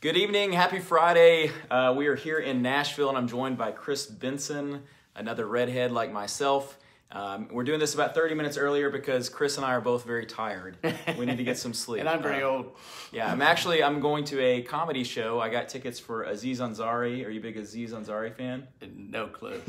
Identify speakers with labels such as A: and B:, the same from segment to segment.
A: Good evening, happy Friday. We are here in Nashville and I'm joined by Chris Bentson, another redhead like myself. We're doing this about 30 minutes earlier because Chris and I are both very tired. We need to get some sleep.
B: And I'm very old.
A: Yeah, I'm going to a comedy show. I got tickets for Aziz Ansari. Are you a big Aziz Ansari fan?
B: No clue.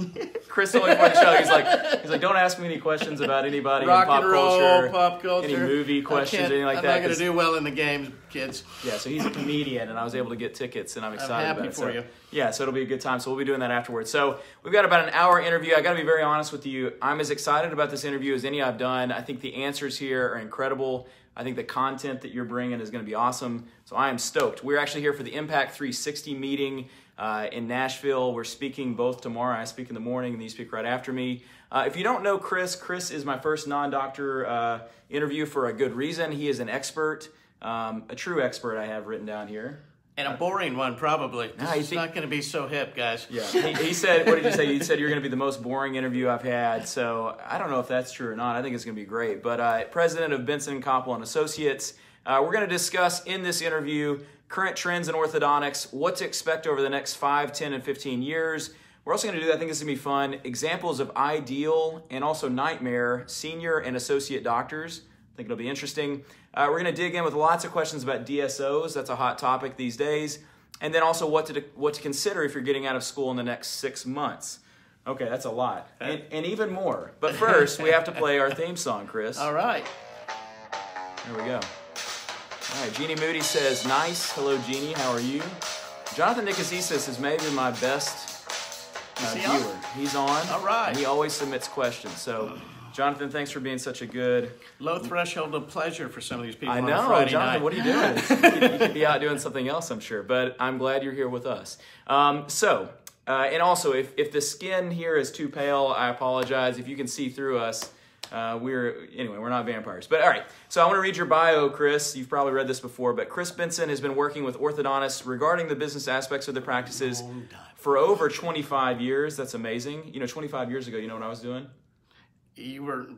A: Chris told me before the show, he's like, don't ask me any questions about anybody
B: Rock
A: in pop
B: and roll,
A: culture,
B: pop culture,
A: any movie questions, or anything like that.
B: I'm not going to do well in the games, kids.
A: Yeah, so he's a comedian, and I was able to get tickets, and I'm excited about it.
B: I'm happy for you.
A: Yeah, so it'll be a good time. So we'll be doing that afterwards. So we've got about an hour interview. I got to be very honest with you. I'm as excited about this interview as any I've done. I think the answers here are incredible. I think the content that you're bringing is going to be awesome. So I am stoked. We're actually here for the Impact 360 meeting in Nashville. We're speaking both tomorrow. I speak in the morning, and you speak right after me. If you don't know Chris, Chris is my first non-doctor interview for a good reason. He is an expert, a true expert I have written down here.
B: And a boring one, probably. It's not going to be so hip, guys.
A: Yeah, he said, what did you say? You said you're going to be the most boring interview I've had. So I don't know if that's true or not. I think it's going to be great. But president of Bentson, Koppel & Associates, we're going to discuss in this interview current trends in orthodontics, what to expect over the next 5, 10, and 15 years. We're also going to do, I think this is going to be fun, examples of ideal and also nightmare senior and associate doctors. I think it'll be interesting. We're going to dig in with lots of questions about DSOs. That's a hot topic these days. And then also what to consider if you're getting out of school in the next 6 months. Okay, that's a lot. And even more. But first, we have to play our theme song, Chris.
B: All right.
A: There we go. All right, Jeannie Moody says, nice. Hello, Jeannie. How are you? Jonathan Nicodemus is maybe my best viewer. He's on.
B: All right.
A: And he always submits questions. So, Jonathan, thanks for being such a good...
B: Low threshold of pleasure for some of these people
A: I
B: on
A: know,
B: a Friday
A: Jonathan,
B: night.
A: what are you doing? You could be out doing something else, I'm sure. But I'm glad you're here with us. And also, if the skin here is too pale, I apologize. If you can see through us, we're not vampires. But all right, so I want to read your bio, Chris. You've probably read this before, but Chris Bentson has been working with orthodontists regarding the business aspects of their practices for over 25 years. That's amazing. 25 years ago, you know what I was doing?
B: You were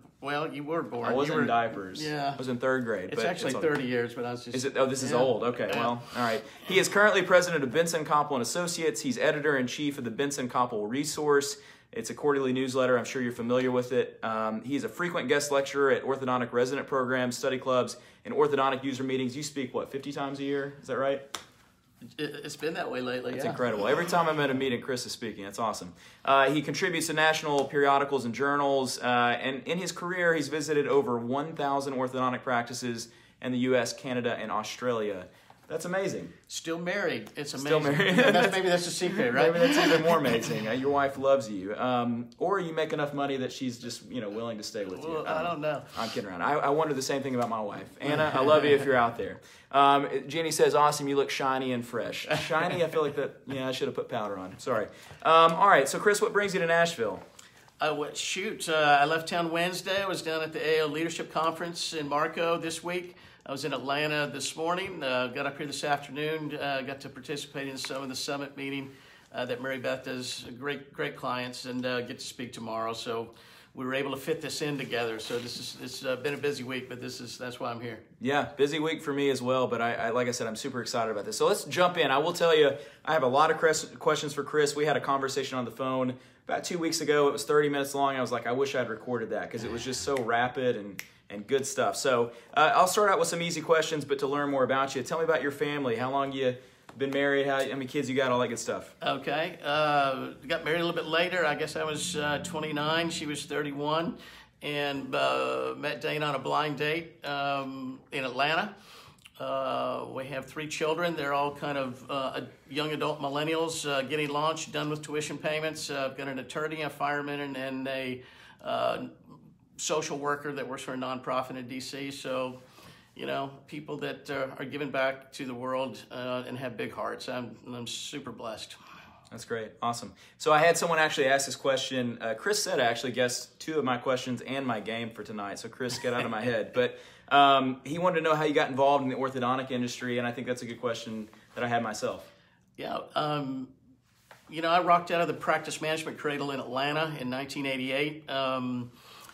B: born.
A: I wasn't in diapers.
B: Yeah.
A: I was in 3rd grade.
B: It's actually 30 years, but I was just...
A: Is it? Oh, this is old. Okay, well, all right. He is currently president of Bentson, Koppel & Associates. He's editor-in-chief of the Bentson Koppel Resource. It's a quarterly newsletter. I'm sure you're familiar with it. He's a frequent guest lecturer at orthodontic resident programs, study clubs, and orthodontic user meetings. You speak, 50 times a year? Is that right?
B: It's been that way lately.
A: That's incredible. Every time I'm at a meeting, Chris is speaking. That's awesome. He contributes to national periodicals and journals, and in his career, he's visited over 1,000 orthodontic practices in the U.S., Canada, and Australia. That's amazing.
B: Still married. It's amazing.
A: Still married.
B: Maybe that's a secret, right?
A: Maybe that's even more amazing. Your wife loves you. Or you make enough money that she's just, willing to stay with you.
B: Well, I don't know.
A: I'm kidding around. I wonder the same thing about my wife. Anna, I love you if you're out there. Jeannie says, awesome, you look shiny and fresh. Shiny, I feel like that, I should have put powder on. Sorry. All right, so Chris, what brings you to Nashville?
B: I left town Wednesday. I was down at the AO Leadership Conference in Marco this week. I was in Atlanta this morning, got up here this afternoon, got to participate in some of the summit meeting that Mary Beth does, great clients, and get to speak tomorrow. So we were able to fit this in together. So it's been a busy week, but that's why I'm here. Yeah,
A: busy week for me as well, but I like I said, I'm super excited about this. So let's jump in. I will tell you, I have a lot of questions for Chris. We had a conversation on the phone about 2 weeks ago. It was 30 minutes long. I was like, I wish I'd recorded that because it was just so rapid and good stuff. So I'll start out with some easy questions, but to learn more about you, tell me about your family. How long you been married? How many kids you got? All that good stuff.
B: Okay. Got married a little bit later. I guess I was 29. She was 31. And met Dana on a blind date in Atlanta. We have 3 children. They're all kind of young adult millennials getting launched, done with tuition payments. I've got an attorney, a fireman, and a social worker that works for a nonprofit in DC. So, people that are giving back to the world and have big hearts. I'm super blessed.
A: That's great. Awesome. So I had someone actually ask this question. Chris said I actually guessed 2 of my questions and my game for tonight. So Chris, get out of my head. But he wanted to know how you got involved in the orthodontic industry, and I think that's a good question that I had myself.
B: Yeah. I rocked out of the practice management cradle in Atlanta in 1988.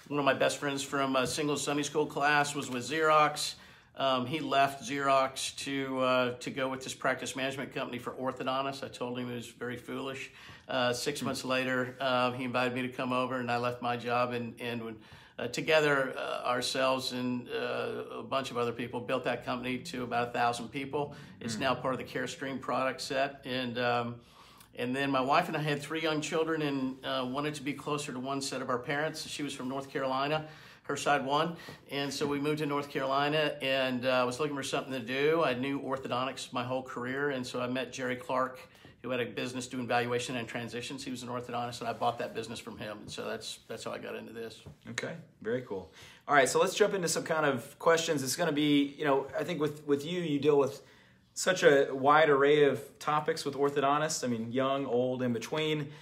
B: One of my best friends from a single Sunday school class was with Xerox. He left Xerox to go with this practice management company for orthodontists. I told him it was very foolish. 6 months later, he invited me to come over, and I left my job and together ourselves and a bunch of other people built that company to about 1,000 people. It's now part of the CareStream product set, and then my wife and I had 3 young children and wanted to be closer to one set of our parents. She was from North Carolina. Her side won, and so we moved to North Carolina, and I was looking for something to do. I knew orthodontics my whole career, and so I met Jerry Clark, who had a business doing valuation and transitions. He was an orthodontist, and I bought that business from him, and so that's how I got into this.
A: Okay, very cool. All right, so let's jump into some kind of questions. It's going to be, I think with you deal with such a wide array of topics with orthodontists. I mean, young, old, in between.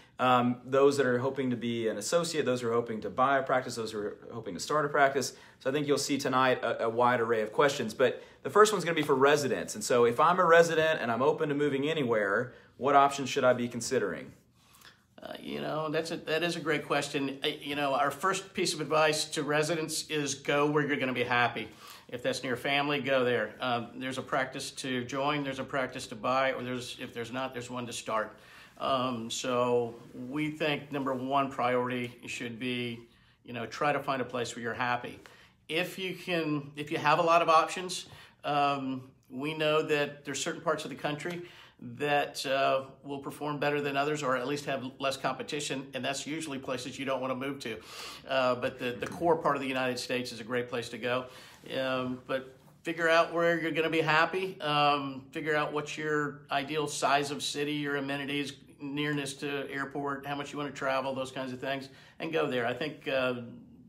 A: Those that are hoping to be an associate, those who are hoping to buy a practice, those who are hoping to start a practice. So I think you'll see tonight a wide array of questions. But the first one's going to be for residents. And so if I'm a resident and I'm open to moving anywhere, what options should I be considering?
B: That is a great question. Our first piece of advice to residents is go where you're going to be happy. If that's near family, go there. There's a practice to join, there's a practice to buy, or if there's not, there's one to start. So we think number one priority should be, try to find a place where you're happy. If you have a lot of options, we know that there's certain parts of the country that will perform better than others, or at least have less competition, and that's usually places you don't want to move to. But the core part of the United States is a great place to go. But figure out where you're going to be happy. Figure out what's your ideal size of city, your amenities, nearness to airport, how much you want to travel, those kinds of things, and go there. I think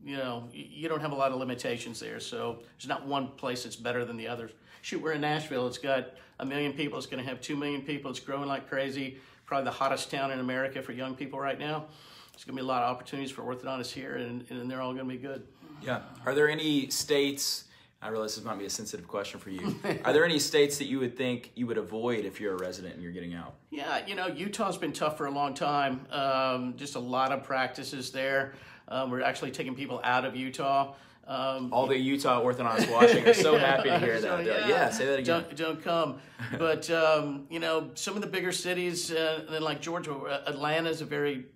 B: you don't have a lot of limitations there, so there's not one place that's better than the others. Shoot, we're in Nashville. It's got 1 million people. It's going to have 2 million people. It's growing like crazy. Probably the hottest town in America for young people right now. There's going to be a lot of opportunities for orthodontists here, and they're all going to be good.
A: Yeah. Are there any states, I realize this might be a sensitive question for you, are there any states that you would think you would avoid if you're a resident and you're getting out?
B: Yeah, Utah's been tough for a long time. Just a lot of practices there. We're actually taking people out of Utah.
A: All the Utah orthodontists watching are so happy to hear that. Yeah, say that again.
B: Don't come. But, some of the bigger cities, like Georgia, Atlanta's a very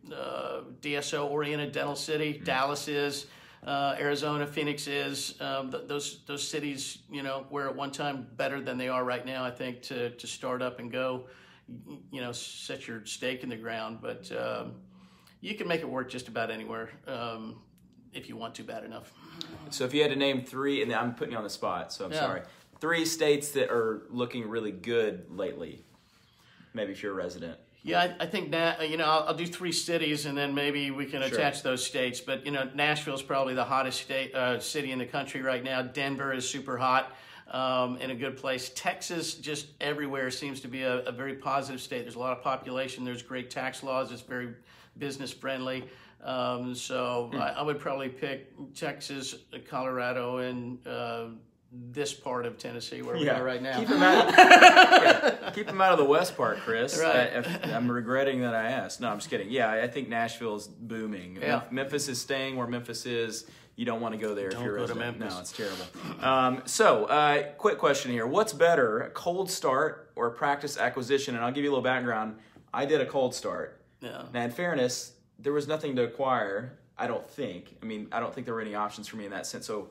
B: DSO-oriented dental city. Mm-hmm. Dallas is. Arizona, Phoenix is. Those cities, were at one time better than they are right now, I think, to start up and go, set your stake in the ground. But you can make it work just about anywhere if you want to bad enough.
A: So if you had to name 3, and I'm putting you on the spot, so I'm sorry, 3 states that are looking really good lately, maybe if you're a resident.
B: Yeah, I think that, I'll do 3 cities, and then maybe we can attach those states. But, Nashville's probably the hottest city in the country right now. Denver is super hot and a good place. Texas, just everywhere, seems to be a very positive state. There's a lot of population. There's great tax laws. It's very business friendly. I would probably pick Texas, Colorado, and this part of Tennessee where we are right now.
A: Keep them out of the west part, Chris.
B: Right.
A: I'm regretting that I asked. No, I'm just kidding. Yeah, I think Nashville's booming.
B: Yeah.
A: Memphis is staying where Memphis is. You don't want to go there if you're a resident.
B: Memphis.
A: No, it's terrible. Quick question here. What's better, a cold start or a practice acquisition? And I'll give you a little background. I did a cold start.
B: Yeah.
A: Now, in fairness, there was nothing to acquire, I don't think. I don't think there were any options for me in that sense. So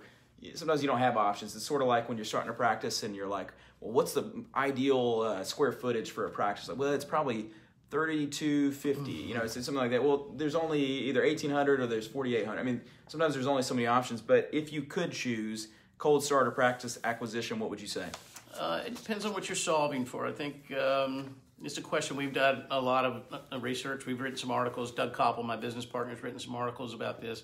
A: sometimes you don't have options. It's sort of like when you're starting a practice and you're like, well, what's the ideal square footage for a practice? Like, well, it's probably 3,250. It's something like that. Well, there's only either 1,800 or there's 4,800. Sometimes there's only so many options. But if you could choose cold start or practice acquisition, what would you say?
B: It depends on what you're solving for. I think it's a question. We've done a lot of research. We've written some articles. Doug Koppel, my business partner, has written some articles about this,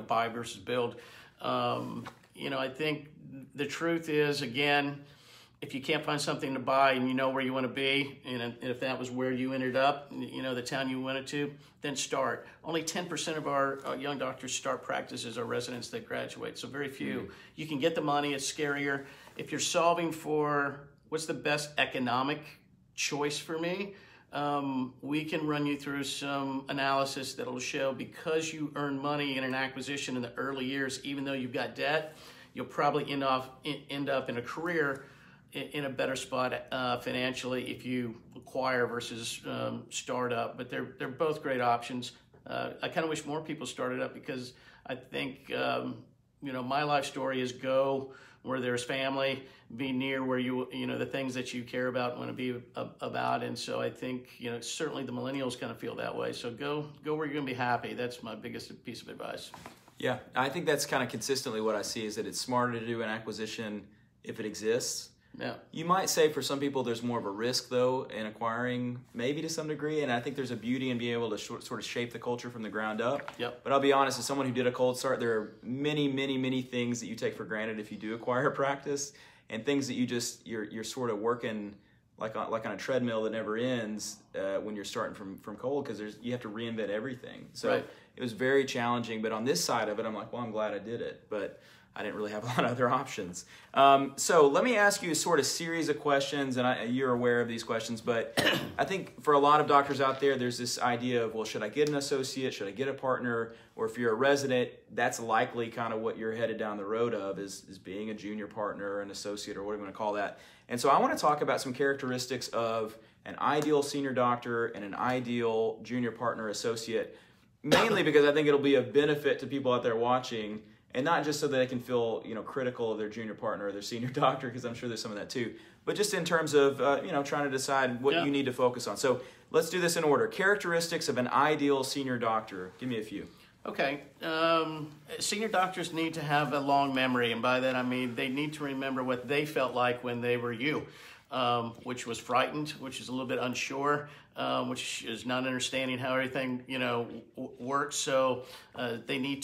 B: buy versus build. I think the truth is, again, if you can't find something to buy and you know where you want to be, and if that was where you ended up, the town you went to, then start. Only 10% of our young doctors start practices or residents that graduate, so very few. Mm-hmm. You can get the money, it's scarier. If you're solving for what's the best economic choice for me, we can run you through some analysis that'll show because you earn money in an acquisition in the early years, even though you've got debt, you'll probably end up in a career in a better spot financially if you acquire versus start up. But they're both great options. I kind of wish more people started up, because I think my life story is go where there's family, be near where the things that you care about and want to be about. And so I think, certainly the millennials kind of feel that way. So go where you're going to be happy. That's my biggest piece of advice.
A: Yeah, I think that's kind of consistently what I see, is that it's smarter to do an acquisition if it exists.
B: Yeah.
A: You might say for some people there's more of a risk, though, in acquiring, maybe to some degree, and I think there's a beauty in being able to sort of shape the culture from the ground up.
B: Yep.
A: But I'll be honest, as someone who did a cold start, there are many, many, many things that you take for granted if you do acquire a practice, and things that you're sort of working like on a treadmill that never ends when you're starting from cold, because you have to reinvent everything. So
B: right.
A: It was very challenging. But on this side of it, I'm like, well, I'm glad I did it. But I didn't really have a lot of other options. So let me ask you a sort of series of questions, and you're aware of these questions, but I think for a lot of doctors out there, there's this idea of, well, should I get an associate? Should I get a partner? Or if you're a resident, that's likely kind of what you're headed down the road of, is being a junior partner, an associate, or what do you want to call that. And so I want to talk about some characteristics of an ideal senior doctor and an ideal junior partner associate, mainly because I think it'll be a benefit to people out there watching. And not just so that they can feel, critical of their junior partner or their senior doctor, because I'm sure there's some of that too, but just in terms of, trying to decide what you need to focus on. So let's do this in order. Characteristics of an ideal senior doctor. Give me a few.
B: Okay. Senior doctors need to have a long memory, and by that I mean they need to remember what they felt like when they were you, which was frightened, which is a little bit unsure, which is not understanding how everything works. So they need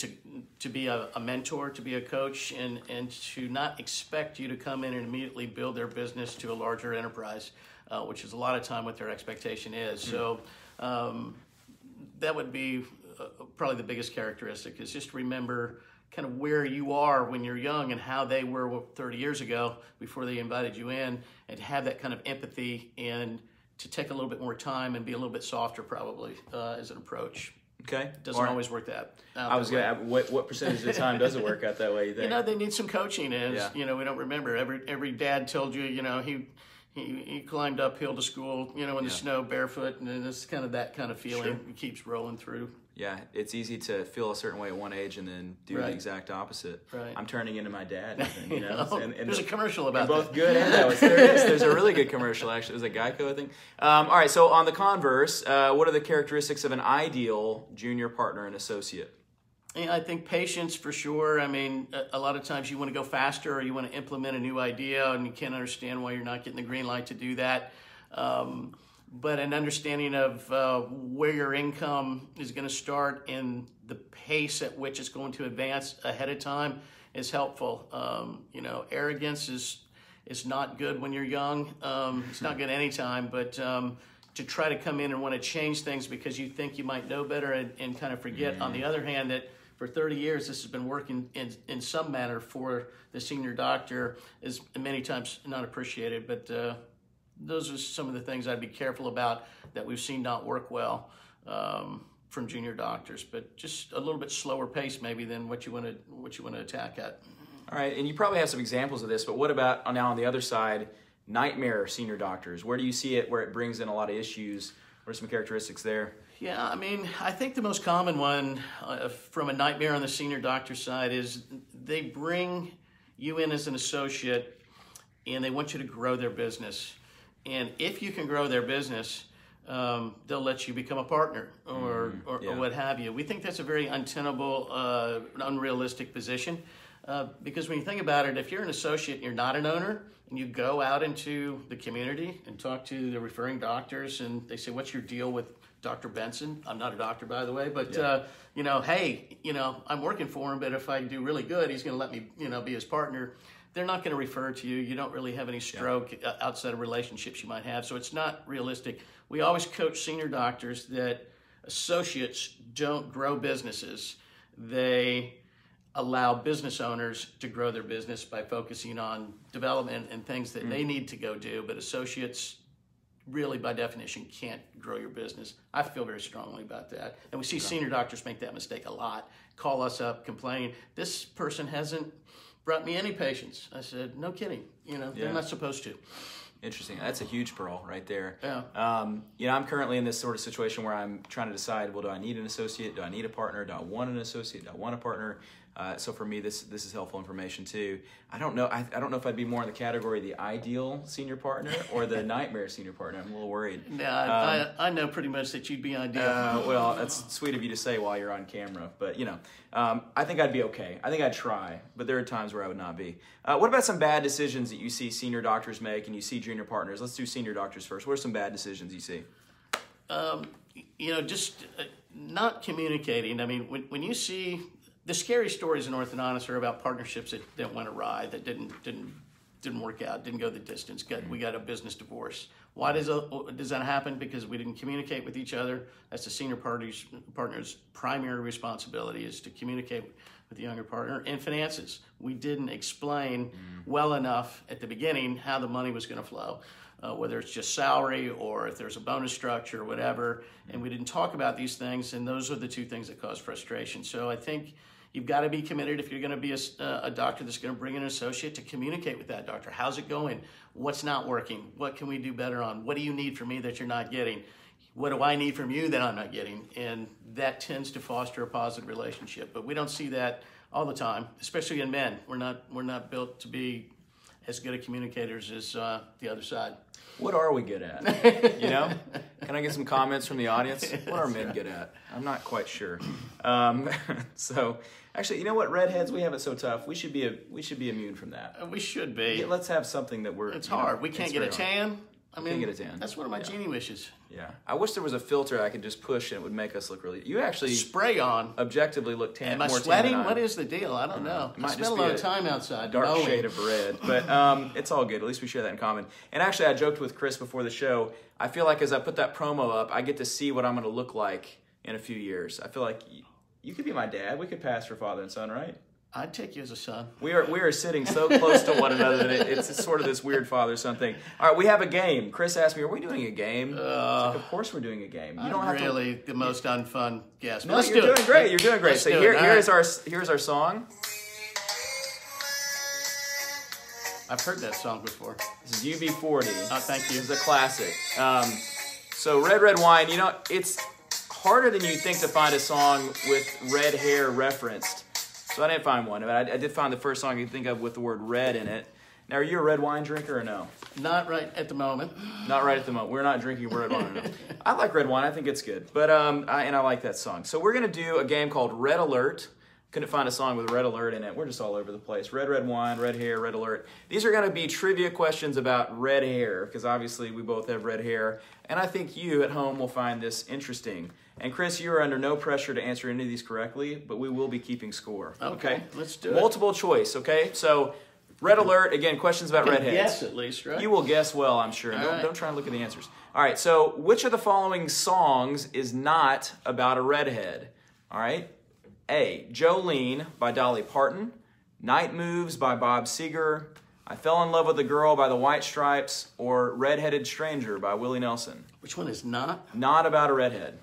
B: to be a mentor, to be a coach, and to not expect you to come in and immediately build their business to a larger enterprise, which is a lot of time what their expectation is. So that would be probably the biggest characteristic, is just remember kind of where you are when you're young and how they were 30 years ago before they invited you in, and to have that kind of empathy and to take a little bit more time and be a little bit softer probably as an approach.
A: Okay.
B: Doesn't always work that out.
A: I was going to ask, what percentage of the time does it work out that way, you think?
B: They need some coaching. We don't remember. Every dad told you, he climbed uphill to school, in the snow barefoot, and it's kind of that kind of feeling. Sure. It keeps rolling through.
A: Yeah, it's easy to feel a certain way at one age and then do the exact opposite.
B: Right.
A: I'm turning into my dad. And
B: there's a commercial about that.
A: Both good and bad. There's a really good commercial, actually. It was a Geico, I think. All right, so on the converse, what are the characteristics of an ideal junior partner and associate?
B: I think patience for sure. I mean, a lot of times you want to go faster, or you want to implement a new idea and you can't understand why you're not getting the green light to do that. But an understanding of where your income is going to start and the pace at which it's going to advance ahead of time is helpful. Arrogance is not good when you're young. It's not good anytime, but to try to come in and want to change things because you think you might know better and kind of forget, on the other hand, that for 30 years this has been working in some manner for the senior doctor is many times not appreciated. But those are some of the things I'd be careful about that we've seen not work well from junior doctors, but just a little bit slower pace maybe than what you want to attack at.
A: All right, and you probably have some examples of this, but what about now on the other side, nightmare senior doctors? Where do you see it where it brings in a lot of issues? What are some characteristics there?
B: Yeah, I mean, I think the most common one from a nightmare on the senior doctor side is they bring you in as an associate and they want you to grow their business. And if you can grow their business, they'll let you become a partner or what have you. We think that's a very untenable, unrealistic position because when you think about it, if you're an associate and you're not an owner, and you go out into the community and talk to the referring doctors, and they say, "What's your deal with Dr. Bentson?" I'm not a doctor, by the way, but hey, I'm working for him, but if I do really good, he's going to let me, be his partner. They're not going to refer to you. You don't really have any stroke outside of relationships you might have, so it's not realistic. We always coach senior doctors that associates don't grow businesses. They allow business owners to grow their business by focusing on development and things that they need to go do, but associates really by definition can't grow your business. I feel very strongly about that. And we see senior doctors make that mistake a lot. Call us up, complain. This person hasn't brought me any patients. I said, no kidding. They're not supposed to.
A: Interesting. That's a huge pearl right there.
B: Yeah.
A: I'm currently in this sort of situation where I'm trying to decide, well, do I need an associate? Do I need a partner? Do I want an associate? Do I want a partner? So for me, this is helpful information too. I don't know. I don't know if I'd be more in the category of the ideal senior partner or the nightmare senior partner. I'm a little worried.
B: Yeah, I know pretty much that you'd be ideal.
A: Well, that's sweet of you to say while you're on camera, but I think I'd be okay. I think I'd try, but there are times where I would not be. What about some bad decisions that you see senior doctors make and you see junior partners? Let's do senior doctors first. What are some bad decisions you see?
B: Just not communicating. I mean, when you see the scary stories in orthodontics are about partnerships that went awry, that didn't work out, didn't go the distance. We got a business divorce. Why does that happen? Because we didn't communicate with each other. That's the senior partner's primary responsibility, is to communicate with the younger partner. And finances, we didn't explain well enough at the beginning how the money was going to flow. Whether it's just salary or if there's a bonus structure or whatever, and we didn't talk about these things, and those are the two things that cause frustration. So I think you've got to be committed, if you're going to be a doctor that's going to bring in an associate, to communicate with that doctor. How's it going? What's not working? What can we do better on? What do you need from me that you're not getting? What do I need from you that I'm not getting? And that tends to foster a positive relationship. But we don't see that all the time, especially in men. We're not built to be as good at communicators as the other side.
A: What are we good at? Can I get some comments from the audience? What are men good at? I'm not quite sure. So, actually, you know what? Redheads, we have it so tough. We should be immune from that.
B: We should be.
A: Yeah, let's have something that we're.
B: It's hard. We can't get a tan. I mean,
A: can't get a tan.
B: That's one of my genie wishes.
A: Yeah, I wish there was a filter I could just push and it would make us look really. You actually
B: spray on.
A: Objectively look tan.
B: Am I sweating? What is the deal? I don't know. I spent a lot of time outside.
A: Dark shade of red, but it's all good. At least we share that in common. And actually, I joked with Chris before the show. I feel like as I put that promo up, I get to see what I'm going to look like in a few years. I feel like you could be my dad. We could pass for father and son, right?
B: I'd take you as a son.
A: We are sitting so close to one another that it's sort of this weird father-son thing. All right, we have a game. Chris asked me, "Are we doing a game?" Of course, we're doing a game. You don't have
B: really the most unfun guest.
A: No, you're doing great. You're doing great. So here's our song.
B: I've heard that song before.
A: This is UB40.
B: Oh, thank you.
A: This is a classic. So Red Wine. It's harder than you think to find a song with red hair referenced. So I didn't find one, but I did find the first song you think of with the word red in it. Now, are you a red wine drinker or no?
B: Not right at the moment.
A: Not right at the moment. We're not drinking red wine enough. I like red wine. I think it's good. But I like that song. So we're going to do a game called Red Alert. Couldn't find a song with red alert in it. We're just all over the place. Red wine, red hair, red alert. These are going to be trivia questions about red hair, because obviously we both have red hair. And I think you at home will find this interesting. And Chris, you are under no pressure to answer any of these correctly, but we will be keeping score.
B: Okay, let's do it.
A: Multiple choice, okay? So, red alert, again, questions about redheads.
B: Guess at least, right?
A: You will guess well, I'm sure. Don't try and look at the answers. All right, so which of the following songs is not about a redhead? All right? A, Jolene by Dolly Parton, Night Moves by Bob Seger, I Fell in Love with a Girl by the White Stripes, or Redheaded Stranger by Willie Nelson.
B: Which one is not?
A: Not about a redhead.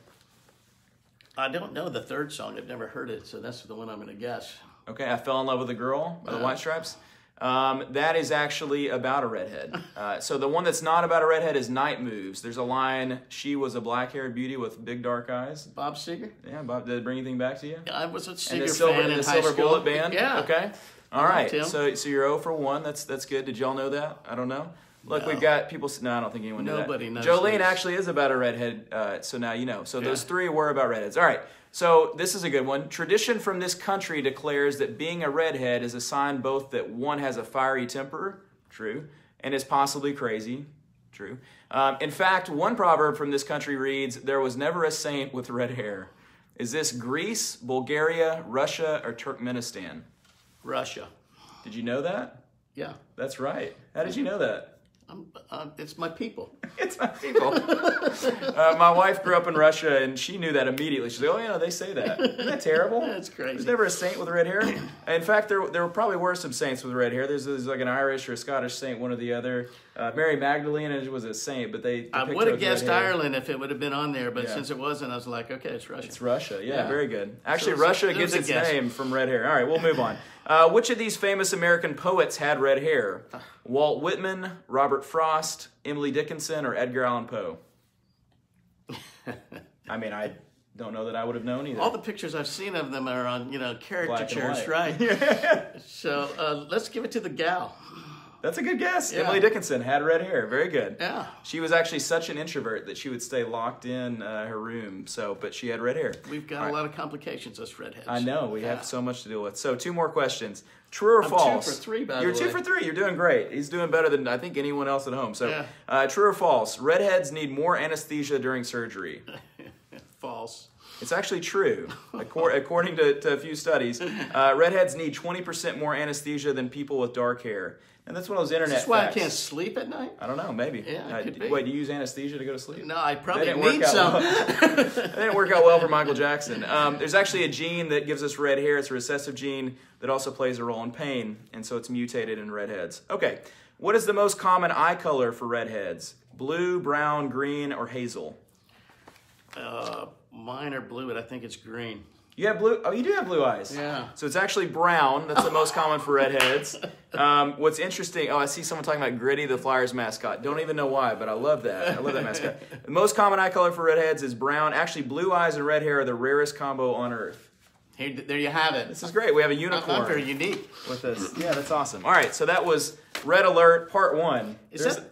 B: I don't know the third song. I've never heard it, so that's the one I'm going to guess.
A: Okay, I Fell in Love with a Girl by the White Stripes. That is actually about a redhead. So the one that's not about a redhead is Night Moves. There's a line, she was a black-haired beauty with big dark eyes.
B: Bob Seger?
A: Yeah, Bob, did it bring anything back to you?
B: I was a Seger fan
A: in
B: in
A: the
B: high
A: Silver
B: school.
A: Bullet Band?
B: Yeah.
A: Okay. All right. So you're 0 for 1. That's good. Did y'all know that? I don't know. Look, we've got people. No, I don't think anyone knew that.
B: Nobody knows.
A: Jolene actually is about a redhead, so now you know. So those three were about redheads. All right. So this is a good one. Tradition from this country declares that being a redhead is a sign both that one has a fiery temper, true, and is possibly crazy, true. In fact, one proverb from this country reads, "There was never a saint with red hair." Is this Greece, Bulgaria, Russia, or Turkmenistan?
B: Russia.
A: Did you know that?
B: Yeah.
A: That's right. How did you know that?
B: It's my people. It's
A: my people. My wife grew up in Russia, and she knew that immediately. She's like, "Oh, yeah, they say that." Isn't that terrible?
B: That's crazy.
A: There's never a saint with red hair. In fact, there probably were some saints with red hair. There's like an Irish or a Scottish saint, one or the other. Mary Magdalene was a saint, but they
B: I would have guessed Ireland if it would have been on there, but since it wasn't, I was like, okay, it's Russia.
A: It's Russia, yeah. Very good. Actually, Russia gets its name from red hair. All right, we'll move on. Which of these famous American poets had red hair? Walt Whitman, Robert Frost, Emily Dickinson, or Edgar Allan Poe? I mean, I don't know that I would have known either.
B: All the pictures I've seen of them are on, caricatures, right? So let's give it to the gal.
A: That's a good guess. Yeah. Emily Dickinson had red hair. Very good.
B: Yeah.
A: She was actually such an introvert that she would stay locked in her room. But she had red hair.
B: We've got a lot of complications, us redheads.
A: I know. We have so much to deal with. So 2 more questions. True or false?
B: I'm 2 for 3, by the way.
A: You're 2 for 3. You're doing great. He's doing better than I think anyone else at home. So true or false? Redheads need more anesthesia during surgery.
B: False.
A: It's actually true. According to a few studies, redheads need 20% more anesthesia than people with dark hair. And that's one of those internet facts.
B: That's why I can't sleep at night?
A: I don't know, maybe.
B: Yeah, it could be.
A: Wait, do you use anesthesia to go to sleep?
B: No, I probably need some.
A: That didn't work out well for Michael Jackson. There's actually a gene that gives us red hair. It's a recessive gene that also plays a role in pain, and so it's mutated in redheads. Okay, what is the most common eye color for redheads? Blue, brown, green, or hazel?
B: Mine are blue, but I think it's green.
A: You have blue? Oh, you do have blue eyes.
B: Yeah.
A: So it's actually brown. That's the most common for redheads. What's interesting, I see someone talking about Gritty, the Flyers mascot. Don't even know why, but I love that. I love that mascot. The most common eye color for redheads is brown. Actually, blue eyes and red hair are the rarest combo on Earth.
B: Hey, there you have it.
A: This is great. We have a unicorn.
B: I'm very unique.
A: With this. Yeah, that's awesome. All right, so that was Red Alert Part 1.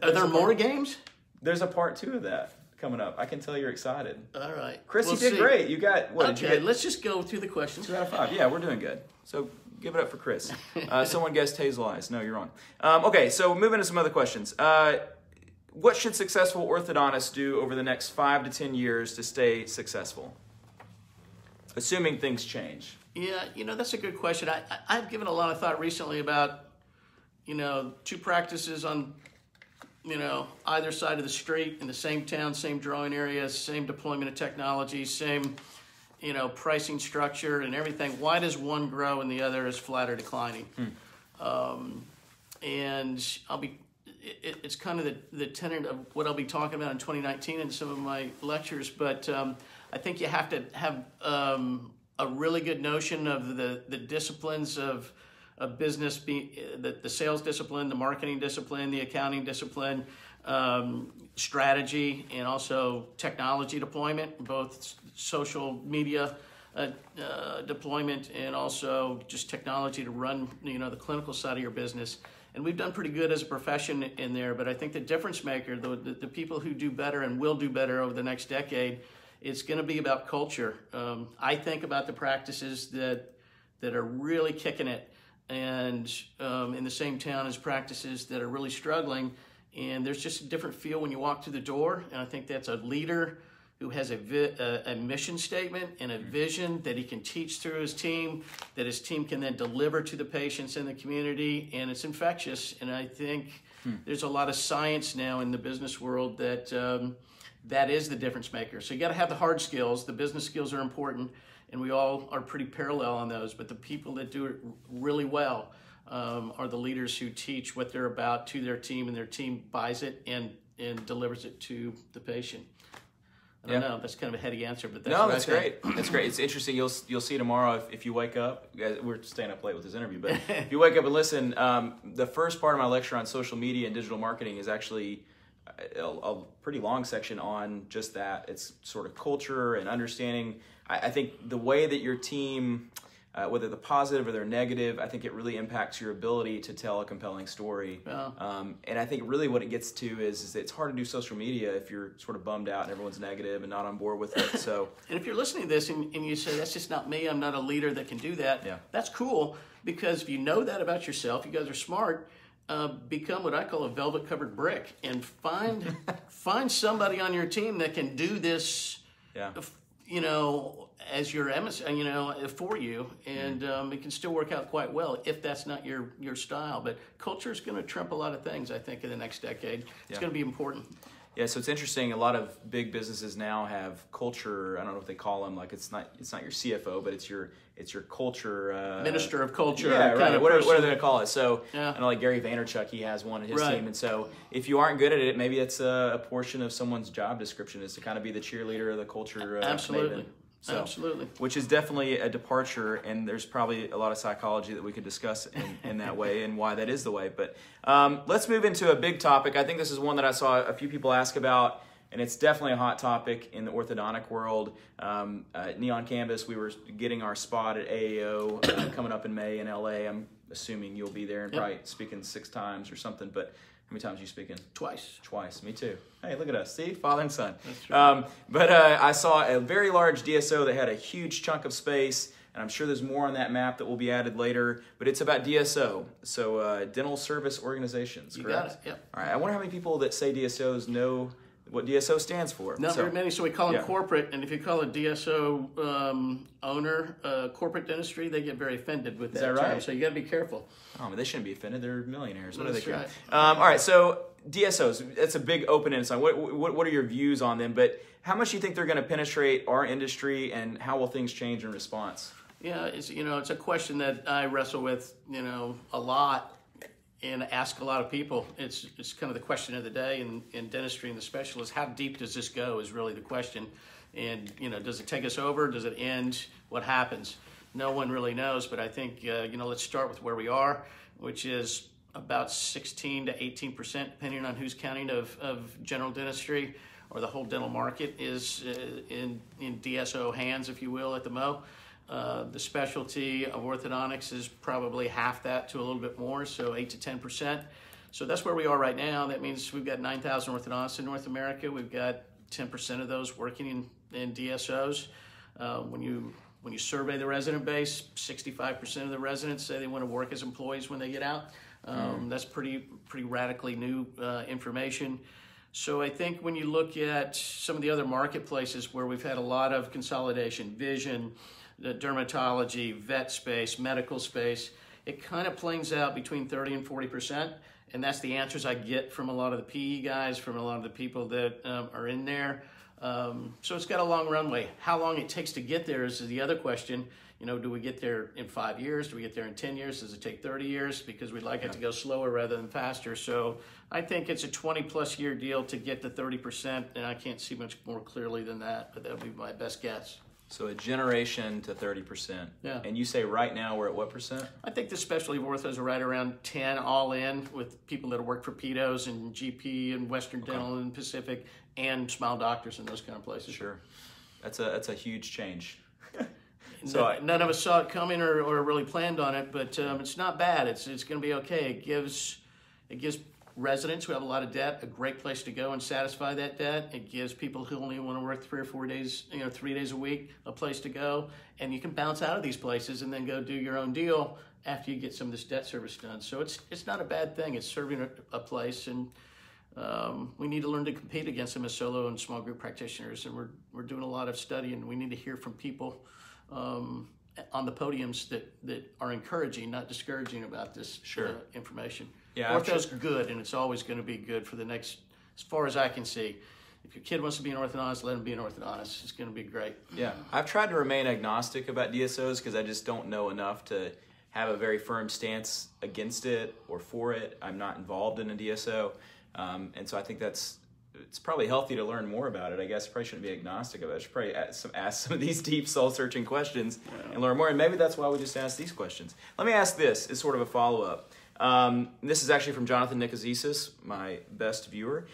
B: Are there more games?
A: There's a Part 2 of that coming up. I can tell you're excited.
B: All right.
A: Chris, you did great. You got, what did you get?
B: Let's just go through the questions.
A: 2 out of 5. Yeah, we're doing good. So give it up for Chris. Someone guessed hazel eyes. No, you're wrong. Okay, so moving to some other questions. What should successful orthodontists do over the next 5 to 10 years to stay successful? Assuming things change.
B: Yeah, that's a good question. I've given a lot of thought recently about, 2 practices on either side of the street in the same town, same drawing area, same deployment of technology, same, pricing structure and everything. Why does one grow and the other is flat or declining? And it's kind of the tenet of what I'll be talking about in 2019 in some of my lectures, but I think you have to have a really good notion of the disciplines of business, the sales discipline, the marketing discipline, the accounting discipline, strategy, and also technology deployment, both social media deployment and also just technology to run the clinical side of your business. And we've done pretty good as a profession in there, but I think the difference maker, the people who do better and will do better over the next decade, it's going to be about culture. I think about the practices that are really kicking it and in the same town as practices that are really struggling. And there's just a different feel when you walk through the door. And I think that's a leader who has a mission statement and a vision that he can teach through his team, that his team can then deliver to the patients in the community. And it's infectious. And I think there's a lot of science now in the business world that that is the difference maker. So you got to have the hard skills. The business skills are important. And we all are pretty parallel on those, but the people that do it really well are the leaders who teach what they're about to their team, and their team buys it and delivers it to the patient. I don't know. That's kind of a heady answer, but that's
A: great. That's great. It's interesting. You'll see tomorrow if you wake up. We're staying up late with this interview, but if you wake up and listen, the first part of my lecture on social media and digital marketing is actually a pretty long section on just that. It's sort of culture and understanding. I think the way that your team, whether they're positive or they're negative, I think it really impacts your ability to tell a compelling story. Yeah. And I think really what it gets to is it's hard to do social media if you're sort of bummed out and everyone's negative and not on board with it. So,
B: and if you're listening to this and you say, that's just not me, I'm not a leader that can do that, that's cool, because if you know that about yourself, you guys are smart, become what I call a velvet-covered brick and find somebody on your team that can do this as your emissary, for you, and it can still work out quite well if that's not your style. But culture is going to trump a lot of things, I think, in the next decade. It's going to be important.
A: Yeah, so it's interesting. A lot of big businesses now have culture. I don't know what they call them. Like it's not your CFO, but it's your culture
B: Minister of culture.
A: Yeah, right. What are they going to call it? So
B: yeah.
A: I know, like Gary Vaynerchuk, he has one in his
B: Right.
A: team, and so if you aren't good at it, maybe it's a portion of someone's job description is to kind of be the cheerleader of the culture.
B: Absolutely.
A: Maven. So,
B: Absolutely.
A: Which is definitely a departure, and there's probably a lot of psychology that we could discuss in that way and why that is the way. But let's move into a big topic. I think this is one that I saw a few people ask about, and it's definitely a hot topic in the orthodontic world. Neon Canvas, we were getting our spot at AAO coming up in May in LA. I'm assuming you'll be there and probably speaking 6 times or something, but how many times are you speaking?
B: Twice.
A: Me too. Hey, look at us. See? Father and son.
B: That's right.
A: But I saw a very large DSO that had a huge chunk of space, and I'm sure there's more on that map that will be added later, but it's about DSO, so Dental Service Organizations, correct?
B: You got it, yep.
A: All right, I wonder how many people that say DSOs know what DSO stands for.
B: Not very many, so we call them
A: yeah.
B: corporate, and if you call a DSO owner corporate dentistry, they get very offended with that.
A: Is that right?
B: term, so you got to be careful.
A: Oh, but they shouldn't be offended. They're millionaires. What do they
B: That's
A: care?
B: right.
A: All right, so DSOs, that's a big open-ended sign. What are your views on them? But how much do you think they're going to penetrate our industry, and how will things change in response?
B: Yeah, it's a question that I wrestle with a lot and ask a lot of people. It's kind of the question of the day in dentistry and the specialists. How deep does this go is really the question. And does it take us over? Does it end? What happens? No one really knows, but I think let's start with where we are, which is about 16 to 18%, depending on who's counting, of general dentistry, or the whole dental market is in DSO hands, if you will, at the Mo. The specialty of orthodontics is probably half that to a little bit more, so 8 to 10%. So that's where we are right now. That means we've got 9,000 orthodontists in North America. We've got 10% of those working in DSOs. When you survey the resident base, 65% of the residents say they want to work as employees when they get out. That's pretty radically new information. So I think when you look at some of the other marketplaces where we've had a lot of consolidation, vision, the dermatology, vet space, medical space, it kind of planes out between 30 and 40%. And that's the answers I get from a lot of the PE guys, from a lot of the people that are in there. So it's got a long runway. How long it takes to get there is the other question. Do we get there in 5 years? Do we get there in 10 years? Does it take 30 years? Because we'd like it to go slower rather than faster. So I think it's a 20-plus year deal to get to 30%, and I can't see much more clearly than that, but that would be my best guess.
A: So a generation to 30%.
B: Yeah.
A: And you say right now we're at what percent?
B: I think the specialty of orthos are right around 10 all in, with people that have worked for pedos and GP and Western Dental and Pacific and Smile Doctors and those kind of places.
A: Sure. That's a huge change.
B: So none of us saw it coming or really planned on it, but it's not bad. It's going to be okay. It gives residents who have a lot of debt a great place to go and satisfy that debt. It gives people who only want to work 3 or 4 days, 3 days a week, a place to go. And you can bounce out of these places and then go do your own deal after you get some of this debt service done. So it's not a bad thing. It's serving a place, and we need to learn to compete against them as solo and small group practitioners. And we're doing a lot of study, and we need to hear from people on the podiums that are encouraging, not discouraging about this information. Yeah, Ortho's good, and it's always going to be good for the next, as far as I can see. If your kid wants to be an orthodontist, let him be an orthodontist. It's going to be great.
A: Yeah, I've tried to remain agnostic about DSOs because I just don't know enough to have a very firm stance against it or for it. I'm not involved in a DSO, and so I think it's probably healthy to learn more about it. I guess I probably shouldn't be agnostic about it. I should probably ask some of these deep soul-searching questions and learn more. And maybe that's why we just ask these questions. Let me ask this as sort of a follow-up. This is actually from Jonathan Nicozisis, my best viewer.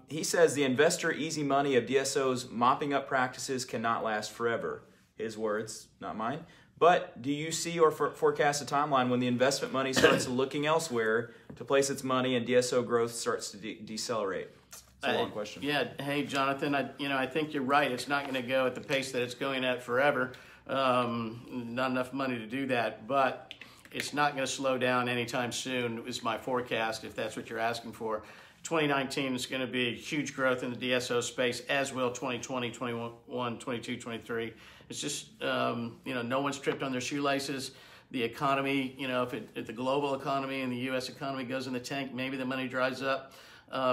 A: He says, the investor easy money of DSOs mopping up practices cannot last forever. His words, not mine. But do you see or forecast a timeline when the investment money starts looking elsewhere to place its money and DSO growth starts to decelerate? It's a long question.
B: Yeah. Hey, Jonathan, I think you're right. It's not going to go at the pace that it's going at forever. Not enough money to do that, but it's not going to slow down anytime soon is my forecast, if that's what you're asking for. 2019 is going to be huge growth in the DSO space, as will 2020, 21, 22, 23. It's just, no one's tripped on their shoelaces. The economy, if the global economy and the U.S. economy goes in the tank, maybe the money dries up.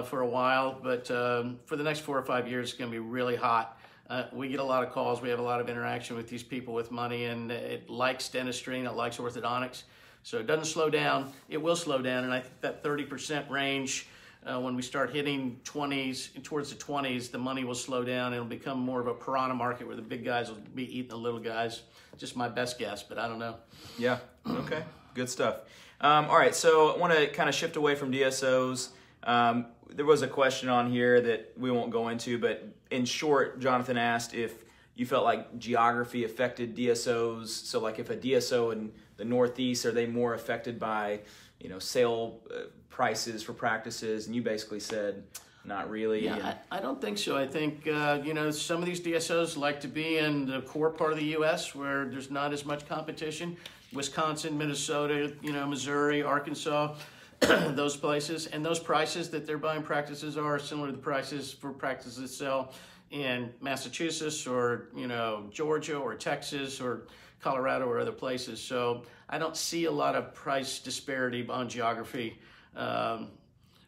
B: for a while, but for the next 4 or 5 years, it's going to be really hot. We get a lot of calls. We have a lot of interaction with these people with money, and it likes dentistry and it likes orthodontics. So it doesn't slow down. It will slow down, and I think that 30% range, when we start hitting 20s, towards the 20s, the money will slow down. It'll become more of a piranha market where the big guys will be eating the little guys. Just my best guess, but I don't know.
A: Yeah, okay, good stuff. All right, so I want to kind of shift away from DSOs. There was a question on here that we won't go into, but in short, Jonathan asked if you felt like geography affected DSOs. So like if a DSO in the Northeast, are they more affected by, sale prices for practices? And you basically said, not really.
B: Yeah, I don't think so. I think, some of these DSOs like to be in the core part of the U.S. where there's not as much competition. Wisconsin, Minnesota, Missouri, Arkansas, those places. And those prices that they're buying practices are similar to the prices for practices that sell in Massachusetts or, Georgia or Texas or Colorado or other places. So I don't see a lot of price disparity on geography,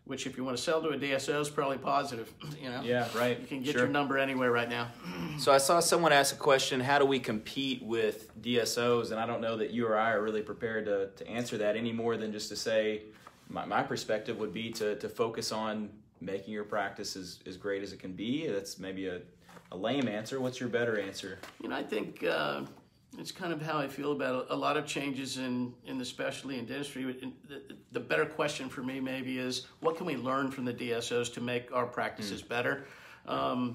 B: which if you want to sell to a DSO is probably positive.
A: Yeah, right.
B: You can get your number anywhere right now.
A: So I saw someone ask a question, how do we compete with DSOs? And I don't know that you or I are really prepared to answer that any more than just to say, my perspective would be to focus on making your practice as great as it can be. That's maybe a lame answer. What's your better answer?
B: I think it's kind of how I feel about a lot of changes in the specialty and dentistry. The better question for me maybe is, what can we learn from the DSOs to make our practices better?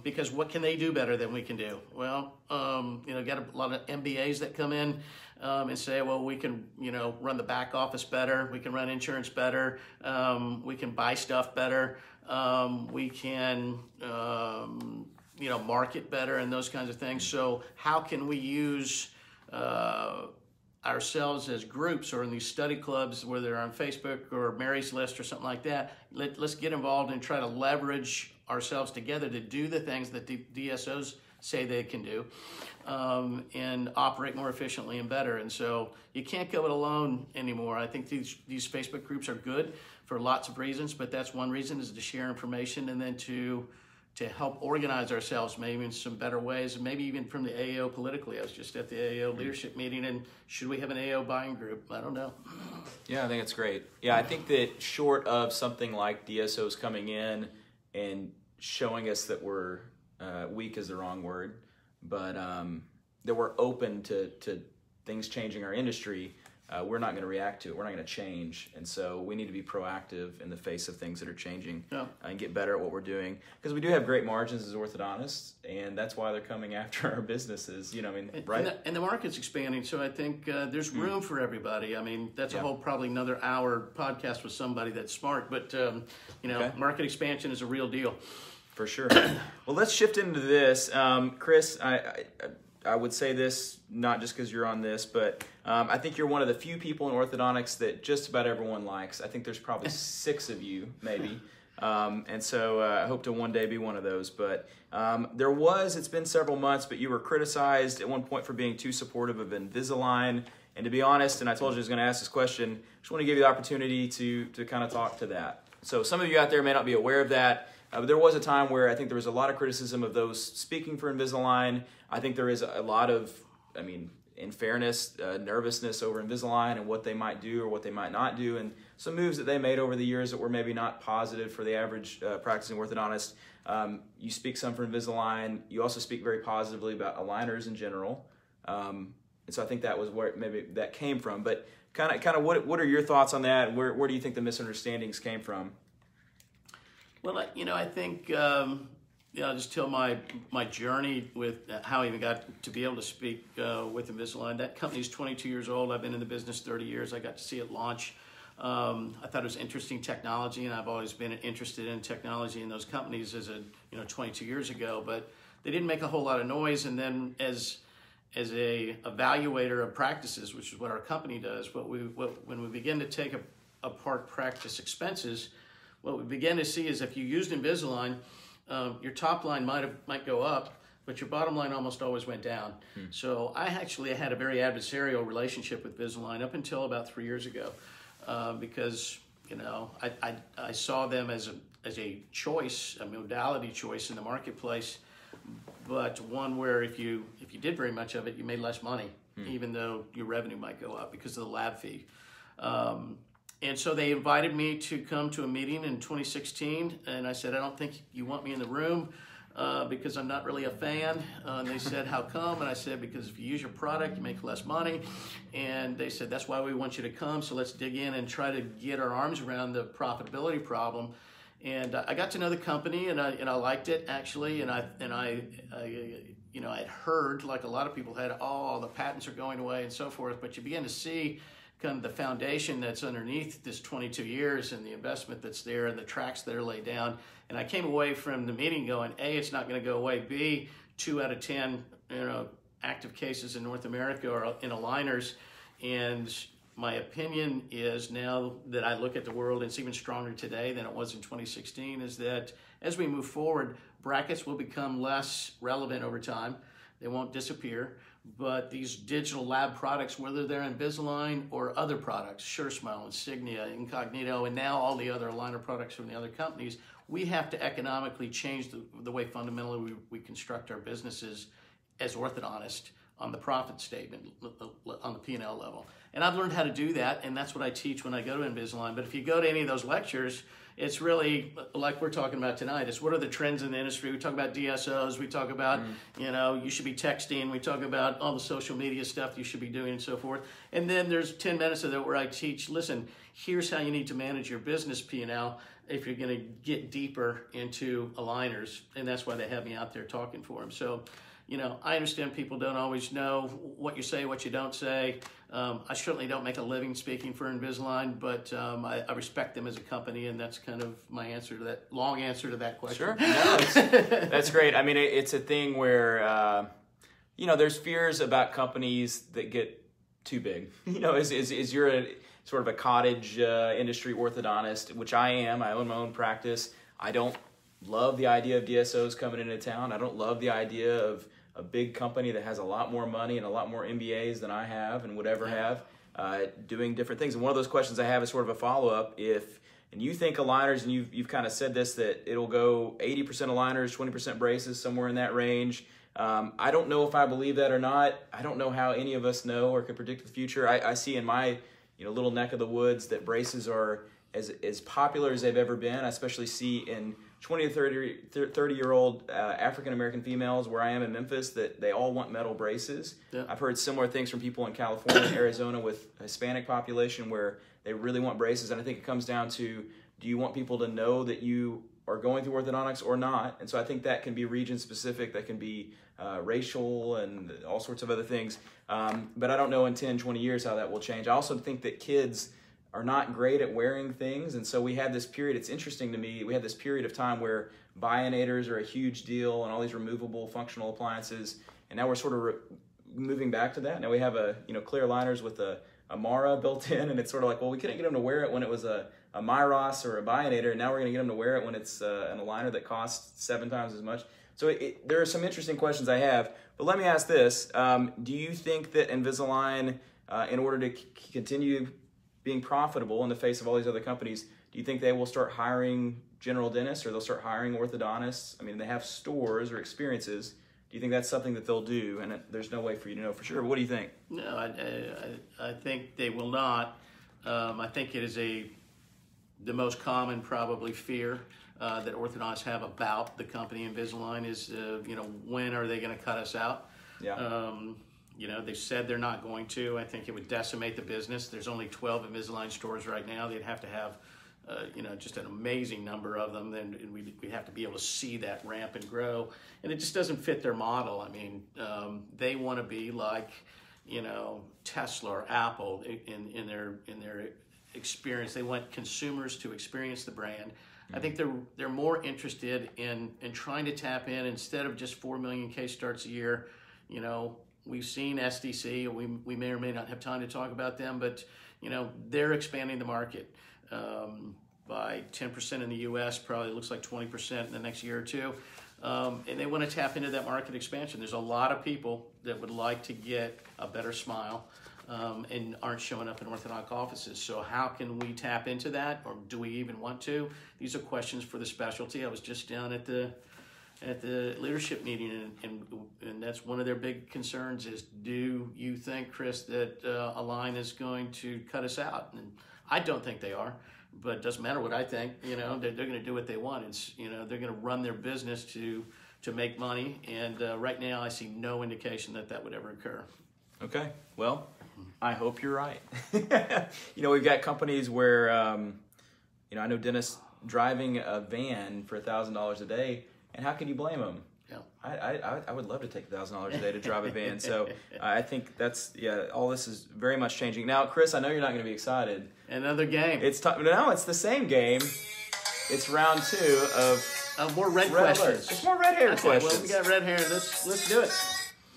B: Because what can they do better than we can do? Well, got a lot of MBAs that come in and say, well, we can, run the back office better. We can run insurance better. We can buy stuff better. We can, market better and those kinds of things. So how can we use ourselves as groups or in these study clubs, whether they're on Facebook or Mary's List or something like that? Let's get involved and try to leverage ourselves together to do the things that the DSOs say they can do, and operate more efficiently and better. And so you can't go it alone anymore. I think these Facebook groups are good for lots of reasons, but that's one reason, is to share information and then to help organize ourselves maybe in some better ways, and maybe even from the AAO politically. I was just at the AAO leadership meeting, and should we have an AAO buying group? I don't know.
A: Yeah, I think it's great. Yeah, I think that short of something like DSOs coming in and showing us that we're weak is the wrong word, but that we're open to things changing our industry, we're not going to react to it. We're not going to change. And so we need to be proactive in the face of things that are changing and get better at what we're doing. Because we do have great margins as orthodontists, and that's why they're coming after our businesses. Right?
B: And the market's expanding, so I think there's room for everybody. I mean, that's a whole probably another hour podcast with somebody that's smart. But, market expansion is a real deal.
A: For sure. Well, let's shift into this. Chris, I would say this not just because you're on this, but I think you're one of the few people in orthodontics that just about everyone likes. I think there's probably 6 of you, maybe. And so I hope to one day be one of those. But it's been several months, but you were criticized at one point for being too supportive of Invisalign. And to be honest, and I told you I was going to ask this question, I just want to give you the opportunity to kind of talk to that. So some of you out there may not be aware of that. But there was a time where I think there was a lot of criticism of those speaking for Invisalign. I think there is a lot of, in fairness, nervousness over Invisalign and what they might do or what they might not do, and some moves that they made over the years that were maybe not positive for the average practicing orthodontist. You speak some for Invisalign. You also speak very positively about aligners in general. And so I think that was where maybe that came from. But kind of what are your thoughts on that? Where do you think the misunderstandings came from?
B: Well, I think, I'll just tell my journey with how I even got to be able to speak with Invisalign. That company's 22 years old. I've been in the business 30 years. I got to see it launch. I thought it was interesting technology, and I've always been interested in technology in those companies 22 years ago. But they didn't make a whole lot of noise. And then as a evaluator of practices, which is what our company does, when we begin to take apart practice expenses, what we begin to see is if you used Invisalign, your top line might go up, but your bottom line almost always went down. So I actually had a very adversarial relationship with Invisalign up until about 3 years ago, because I saw them as as a choice, a modality choice in the marketplace, but one where if you did very much of it, you made less money, even though your revenue might go up because of the lab fee. And so they invited me to come to a meeting in 2016, and I said, I don't think you want me in the room because I'm not really a fan. And they said, how come? And I said, because if you use your product, you make less money. And they said, that's why we want you to come, so let's dig in and try to get our arms around the profitability problem. And I got to know the company, and I liked it actually, and I you know, I'd heard, like a lot of people had, oh, the patents are going away and so forth, but you begin to see kind of the foundation that's underneath this 22 years and the investment that's there and the tracks that are laid down. And I came away from the meeting going, A, it's not going to go away. B, 2 out of 10, you know, active cases in North America are in aligners. And my opinion is, now that I look at the world, and it's even stronger today than it was in 2016, is that as we move forward, brackets will become less relevant over time. They won't disappear. But these digital lab products, whether they're Invisalign or other products, SureSmile, Insignia, Incognito, and now all the other aligner products from the other companies, we have to economically change the way fundamentally we construct our businesses as orthodontists on the profit statement, on the P&L level. And I've learned how to do that, and that's what I teach when I go to Invisalign. But if you go to any of those lectures, it's really like we're talking about tonight. It's what are the trends in the industry. We talk about DSOs. We talk about, you know, you should be texting. We talk about all the social media stuff you should be doing and so forth. And then there's 10 minutes of that where I teach, listen, here's how you need to manage your business P&L if you're going to get deeper into aligners. And that's why they have me out there talking for them. So, you know, I understand people don't always know what you say, what you don't say. I certainly don't make a living speaking for Invisalign, but I respect them as a company, and that's kind of my answer to that, long answer to that question.
A: Sure. No, that's great. I mean, it's a thing where, you know, there's fears about companies that get too big. You know, is you're a sort of a cottage industry orthodontist, which I am. I own my own practice. I don't love the idea of DSOs coming into town. I don't love the idea of a big company that has a lot more money and a lot more MBAs than I have and would ever have, doing different things. And one of those questions I have is sort of a follow-up. And you think aligners, and you've kind of said this, that it'll go 80% aligners, 20% braces, somewhere in that range. I don't know if I believe that or not. I don't know how any of us know or could predict the future. I see in my little neck of the woods that braces are as popular as they've ever been. I especially see in 20 to 30-year-old African-American females where I am in Memphis that they all want metal braces. Yeah. I've heard similar things from people in California and Arizona with Hispanic population where they really want braces. And I think it comes down to, do you want people to know that you are going through orthodontics or not? And so I think that can be region-specific, that can be racial and all sorts of other things. But I don't know in 10, 20 years how that will change. I also think that kids are not great at wearing things, and so we had this period, it's interesting to me, we had this period of time where bionators are a huge deal and all these removable functional appliances, and now we're sort of moving back to that. Now we have clear aligners with a Mara built in, and it's sort of like, well, we couldn't get them to wear it when it was a Myros or a bionator, and now we're going to get them to wear it when it's an aligner that costs 7 times as much. So there are some interesting questions I have, but let me ask this. Do you think that Invisalign, in order to continue being profitable in the face of all these other companies, do you think they will start hiring general dentists, or they'll start hiring orthodontists? I mean, they have stores or experiences. Do you think that's something that they'll do? And there's no way for you to know for sure. But what do you think?
B: No, I think they will not. I think it is the most common probably fear that orthodontists have about the company Invisalign is, when are they going to cut us out?
A: Yeah.
B: They said they're not going to. I think it would decimate the business. There's only 12 Invisalign stores right now. They'd have to have, just an amazing number of them. Then we'd have to be able to see that ramp and grow. And it just doesn't fit their model. I mean, they want to be like, Tesla or Apple in their experience. They want consumers to experience the brand. I think they're more interested in trying to tap in, instead of just 4 million case starts a year. We've seen SDC. We may or may not have time to talk about them, but they're expanding the market by 10% in the U.S. Probably looks like 20% in the next year or two, and they want to tap into that market expansion. There's a lot of people that would like to get a better smile, and aren't showing up in orthodontic offices. So how can we tap into that, or do we even want to? These are questions for the specialty. I was just down at the leadership meeting, and that's one of their big concerns is, do you think, Chris, that Align is going to cut us out? And I don't think they are, but it doesn't matter what I think. You know, they're going to do what they want. It's, you know, they're going to run their business to make money, and right now I see no indication that that would ever occur.
A: Okay, well, I hope you're right. You know, we've got companies where, you know, I know dentists driving a van for $1,000 a day, and how can you blame them?
B: Yeah.
A: I would love to take $1,000 a day to drive a van. So I think that's, all this is very much changing. Now, Chris, I know you're not going to be excited.
B: Another game.
A: No, it's the same game. It's round 2 of
B: more red questions.
A: It's more red hair questions.
B: Well, we got red hair. Let's do it.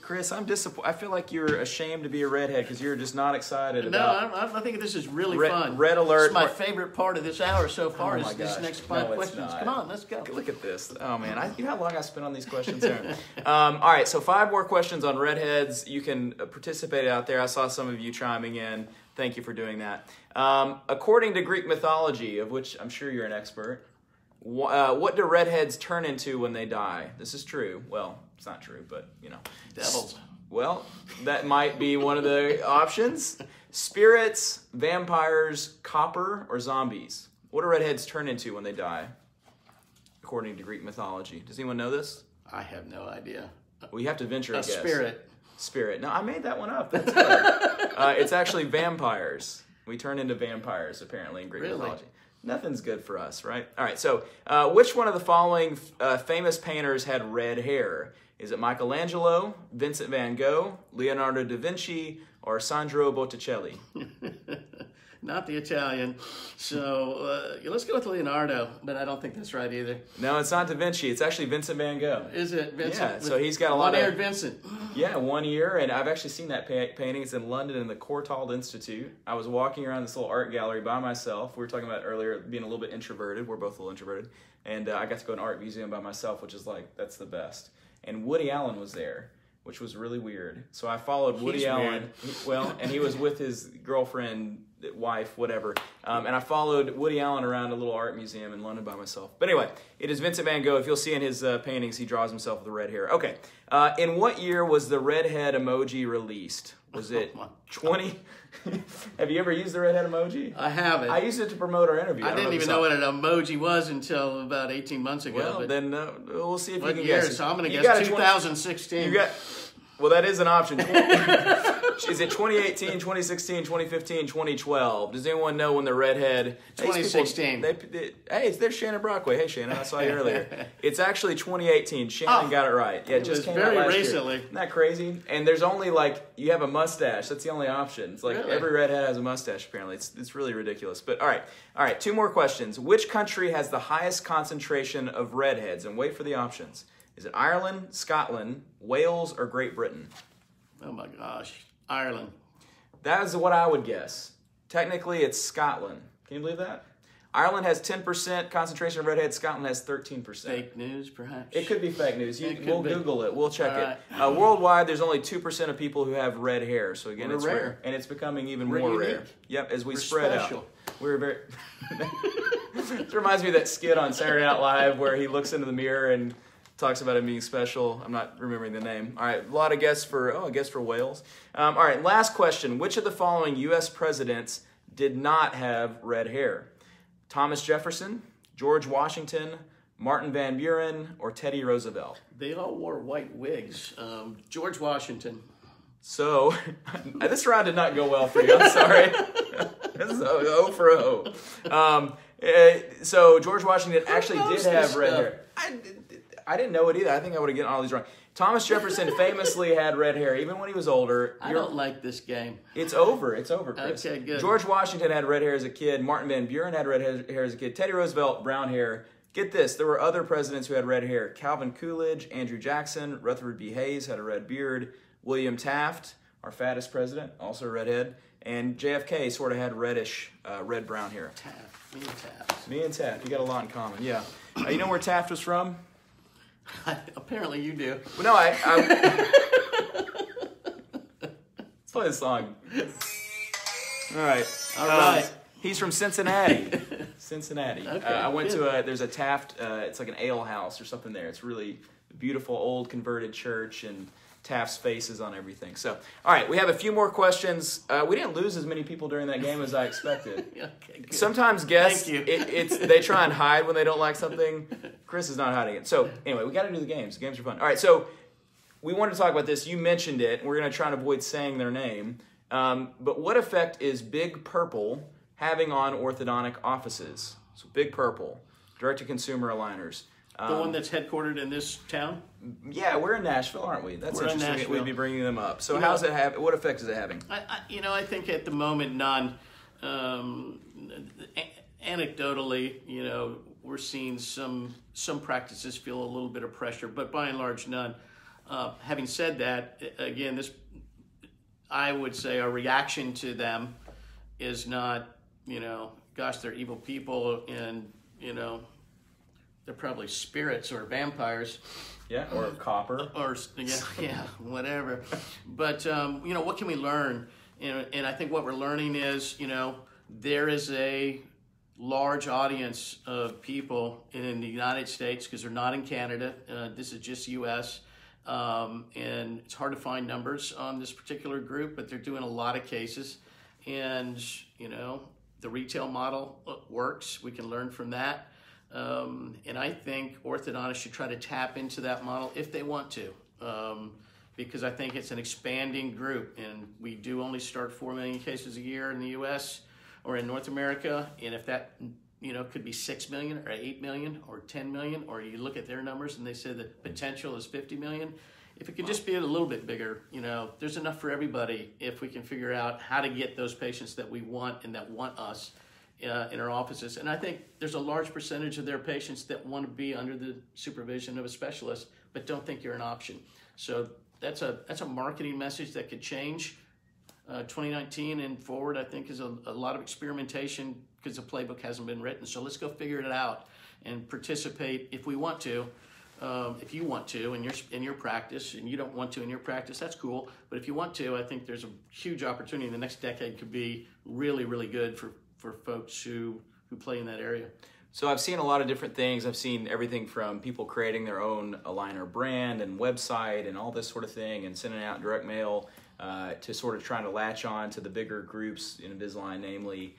A: Chris, I'm disappointed. I feel like you're ashamed to be a redhead because you're just not excited about.
B: No, I think this is really fun.
A: Red alert.
B: It's my favorite part of this hour so far.
A: Oh my
B: is this
A: gosh.
B: next 5
A: No, it's
B: questions.
A: not.
B: Come on, let's go.
A: Look at this. Oh man, you know how long I spent on these questions here. All right, so 5 more questions on redheads. You can participate out there. I saw some of you chiming in. Thank you for doing that. According to Greek mythology, of which I'm sure you're an expert, what do redheads turn into when they die? This is true. Well, it's not true, but you know.
B: Devils.
A: Well, that might be one of the options. Spirits, vampires, copper, or zombies. What do redheads turn into when they die, according to Greek mythology? Does anyone know this?
B: I have no idea.
A: Well, you have to venture a guess.
B: Spirit.
A: Spirit. No, I made that one up. That's good. It's actually vampires. We turn into vampires, apparently, in Greek mythology. Nothing's good for us, right? All right, so which one of the following famous painters had red hair? Is it Michelangelo, Vincent van Gogh, Leonardo da Vinci, or Sandro Botticelli?
B: Not the Italian. So let's go with Leonardo, but I don't think that's right either.
A: No, it's not da Vinci. It's actually Vincent van Gogh.
B: Is it Vincent?
A: Yeah, so he's got a lot of...
B: One-eared Vincent.
A: Yeah, 1 year, and I've actually seen that painting. It's in London in the Courtauld Institute. I was walking around this little art gallery by myself. We were talking about earlier being a little bit introverted. We're both a little introverted. And I got to go to an art museum by myself, which is like, that's the best. And Woody Allen was there, which was really weird. So I followed Woody Allen. And he was with his girlfriend, wife, whatever. And I followed Woody Allen around a little art museum in London by myself. But anyway, it is Vincent van Gogh. If you'll see in his paintings, he draws himself with the red hair. Okay. In what year was the redhead emoji released? Was it 20? Have you ever used the redhead emoji?
B: I haven't.
A: I used it to promote our interview.
B: I didn't even know what an emoji was until about 18 months ago.
A: Well, then we'll see if you can
B: year?
A: guess.
B: So I'm going to guess 2016.
A: Well, that is an option. Is it 2018, 2016, 2015, 2012? Does anyone know when the redhead...
B: 2016.
A: Hey, there's Shannon Brockway. Hey, Shannon, I saw you earlier. It's actually 2018. Shannon got it right. Yeah, it just came out last
B: recently.
A: Year. Isn't that crazy? And there's only you have a mustache. That's the only option. It's
B: really?
A: Every redhead has a mustache, apparently. It's really ridiculous. But all right, 2 more questions. Which country has the highest concentration of redheads? And wait for the options. Is it Ireland, Scotland, Wales, or Great Britain?
B: Oh my gosh, Ireland.
A: That is what I would guess. Technically, it's Scotland. Can you believe that? Ireland has 10% concentration of redheads. Scotland has 13%.
B: Fake news, perhaps?
A: It could be fake news. We'll Google it. We'll check it.
B: Right.
A: Worldwide, there's only 2% of people who have red hair. So again, it's rare. And it's becoming even more
B: unique.
A: rare. Yep, as we're
B: spread
A: special.
B: Out.
A: We're very... It reminds me of that skit on Saturday Night Live where he looks into the mirror and talks about him being special. I'm not remembering the name. All right, a lot of guests for Wales. All right, last question. Which of the following U.S. presidents did not have red hair? Thomas Jefferson, George Washington, Martin Van Buren, or Teddy Roosevelt?
B: They all wore white wigs. George Washington.
A: So, this round did not go well for you. I'm sorry. This is 0 for 0. So, George Washington actually did have red hair. I didn't know it either. I think I would have gotten all these wrong. Thomas Jefferson famously had red hair, even when he was older.
B: I don't like this game.
A: It's over. It's over, Chris.
B: Okay, good.
A: George Washington had red hair as a kid. Martin Van Buren had red hair as a kid. Teddy Roosevelt, brown hair. Get this. There were other presidents who had red hair. Calvin Coolidge, Andrew Jackson, Rutherford B. Hayes had a red beard. William Taft, our fattest president, also a redhead. And JFK sort of had red-brown hair.
B: Taft. Me and Taft.
A: Me and Taft. You got a lot in common, yeah. You know where Taft was from?
B: Apparently you do.
A: Well, no, Let's play the song. All right.
B: All right.
A: He's from Cincinnati. Cincinnati.
B: Okay,
A: I went to there's a Taft, it's like an ale house or something there. It's really beautiful old converted church, and Taft's faces on everything. So, all right, we have a few more questions. We didn't lose as many people during that game as I expected.
B: Okay, good.
A: Sometimes guests,
B: Thank you.
A: they try and hide when they don't like something. Chris is not hiding it. So, anyway, we got to do the games. The games are fun. All right, so we wanted to talk about this. You mentioned it. We're going to try and avoid saying their name. But what effect is Big Purple having on orthodontic offices? So Big Purple, direct-to-consumer aligners.
B: The one that's headquartered in this town?
A: Yeah, we're in Nashville, aren't we? That's
B: We're in
A: interesting.
B: Nashville.
A: We'd be bringing them up. So
B: You
A: how's
B: know-
A: it have? What effect is it having?
B: I think at the moment, none. Anecdotally, we're seeing some practices feel a little bit of pressure, but by and large, none. Having said that, again, I would say our reaction to them is not, gosh, they're evil people, and they're probably spirits or vampires.
A: Yeah, or copper.
B: Or yeah, whatever. But what can we learn? And I think what we're learning is, there is a large audience of people in the United States, because they're not in Canada. This is just U.S. And it's hard to find numbers on this particular group, but they're doing a lot of cases. And the retail model works. We can learn from that. And I think orthodontists should try to tap into that model if they want to, because I think it's an expanding group, and we do only start 4 million cases a year in the U.S. or in North America, and if that could be 6 million or 8 million or 10 million, or you look at their numbers and they say the potential is 50 million. If it could just be a little bit bigger, there's enough for everybody if we can figure out how to get those patients that we want and that want us in our offices. And I think there's a large percentage of their patients that want to be under the supervision of a specialist, but don't think you're an option. So that's a marketing message that could change. 2019 and forward, I think, is a lot of experimentation because the playbook hasn't been written. So let's go figure it out and participate if we want to. If you want to in your practice, and you don't want to in your practice, that's cool. But if you want to, I think there's a huge opportunity. The next decade could be really, really good for folks who play in that area.
A: So I've seen a lot of different things. I've seen everything from people creating their own aligner brand and website and all this sort of thing, and sending out direct mail to sort of trying to latch on to the bigger groups in Invisalign, namely.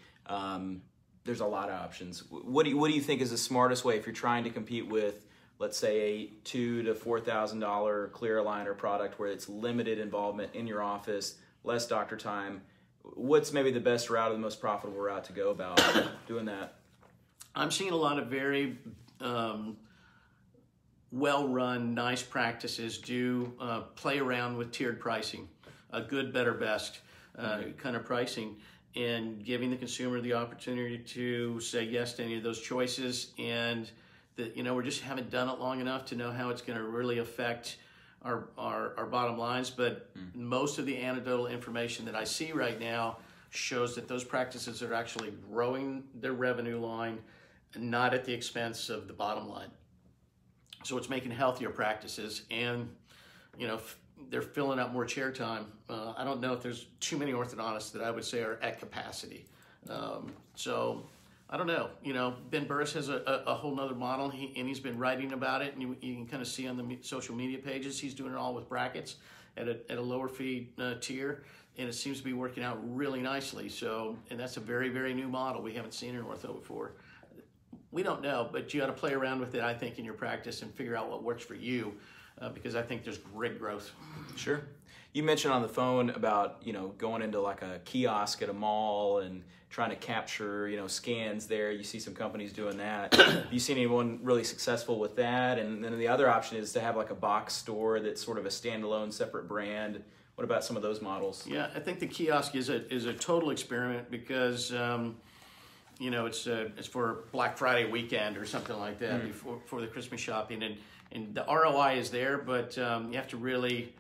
A: There's a lot of options. What do you think is the smartest way if you're trying to compete with, let's say, a $2,000 to $4,000 clear aligner product where it's limited involvement in your office, less doctor time? What's maybe the best route or the most profitable route to go about doing that?
B: I'm seeing a lot of very well-run, nice practices do play around with tiered pricing, a good, better, best kind of pricing, and giving the consumer the opportunity to say yes to any of those choices. And that we just haven't done it long enough to know how it's going to really affect our bottom lines. But most of the anecdotal information that I see right now shows that those practices are actually growing their revenue line, not at the expense of the bottom line. So it's making healthier practices, and they're filling up more chair time. I don't know if there's too many orthodontists that I would say are at capacity. So I don't know. Ben Burris has a whole nother model, and he's been writing about it, and you can kind of see on the social media pages, he's doing it all with brackets at a lower fee tier, and it seems to be working out really nicely. So, and that's a very, very new model. We haven't seen in ortho before. We don't know, but you got to play around with it, I think, in your practice and figure out what works for you, because I think there's great growth.
A: Sure. You mentioned on the phone about, going into like a kiosk at a mall and trying to capture, scans there. You see some companies doing that. Have you seen anyone really successful with that? And then the other option is to have like a box store that's sort of a standalone, separate brand. What about some of those models?
B: Yeah, I think the kiosk is a total experiment because it's for Black Friday weekend or something like that before the Christmas shopping, and the ROI is there, but you have to really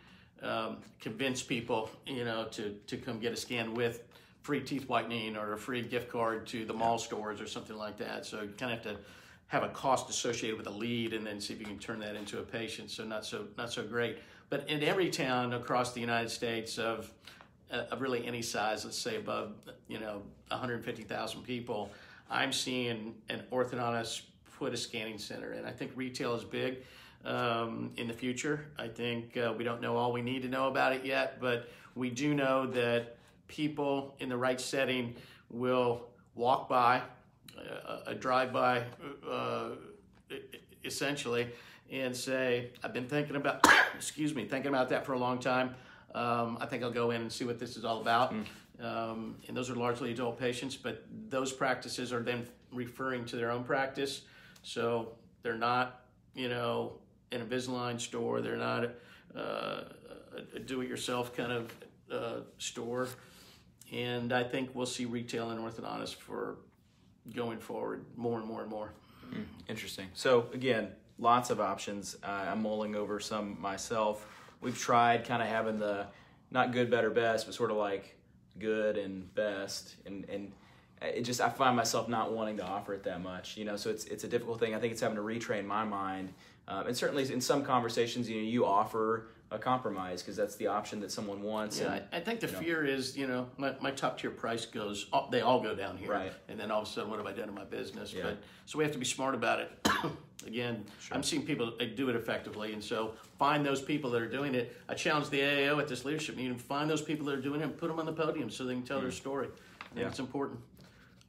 B: convince people to come get a scan with free teeth whitening or a free gift card to the mall stores or something like that. So you kind of have to have a cost associated with a lead, and then see if you can turn that into a patient. So not so great. But in every town across the United States of of really any size, let's say above 150,000 people, I'm seeing an orthodontist put a scanning center in. I think retail is big in the future. I think we don't know all we need to know about it yet, but we do know that people in the right setting will walk by, a drive-by essentially, and say, I've been thinking about, thinking about that for a long time. I think I'll go in and see what this is all about. And those are largely adult patients, but those practices are then referring to their own practice. So they're not, in a Invisalign store. They're not a do-it-yourself kind of store. And I think we'll see retail and orthodontists for going forward more and more and more.
A: Interesting. So again, lots of options. I'm mulling over some myself. We've tried kind of having the not good, better, best, but sort of like good and best, and it just, I find myself not wanting to offer it that much, so it's a difficult thing. I think it's having to retrain my mind, and certainly in some conversations, you offer a compromise because that's the option that someone wants.
B: Yeah, and, I think the fear is, my top tier price goes, they all go down here,
A: right?
B: And then all of a sudden, what have I done in my business?
A: Yeah.
B: But so we have to be smart about it. Again, sure. I'm seeing people do it effectively, and so find those people that are doing it. I challenge the AAO at this leadership meeting, find those people that are doing it and put them on the podium so they can tell their story. Yeah, it's important.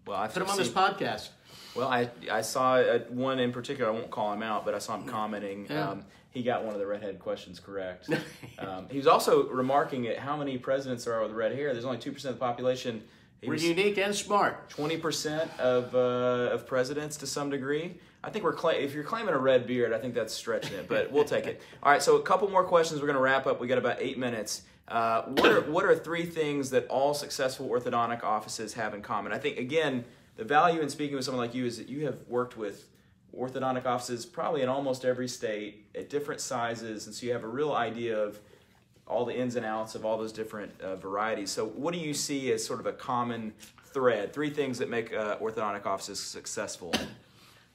A: Well, I
B: put them on this podcast.
A: Well, I saw one in particular. I won't call him out, but I saw him commenting.
B: Yeah.
A: He got one of the redhead questions correct. He was also remarking at how many presidents there are with red hair. There's only 2% of the population.
B: We're unique and smart.
A: 20% of presidents to some degree. I think if you're claiming a red beard, I think that's stretching it, but we'll take it. All right, so a couple more questions. We're going to wrap up. We got about 8 minutes. What are 3 things that all successful orthodontic offices have in common? I think, again, the value in speaking with someone like you is that you have worked with orthodontic offices probably in almost every state at different sizes, and so you have a real idea of all the ins and outs of all those different varieties. So what do you see as sort of a common thread? 3 things that make orthodontic offices successful.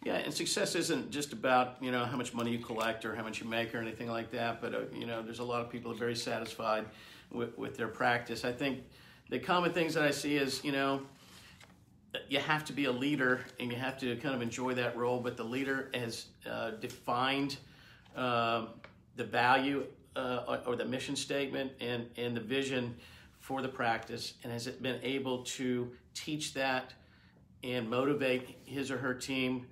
B: Yeah, and success isn't just about, how much money you collect or how much you make or anything like that, but, there's a lot of people who are very satisfied with their practice. I think the common things that I see is, you have to be a leader and you have to kind of enjoy that role, but the leader has defined the value or the mission statement and the vision for the practice, and has been able to teach that and motivate his or her team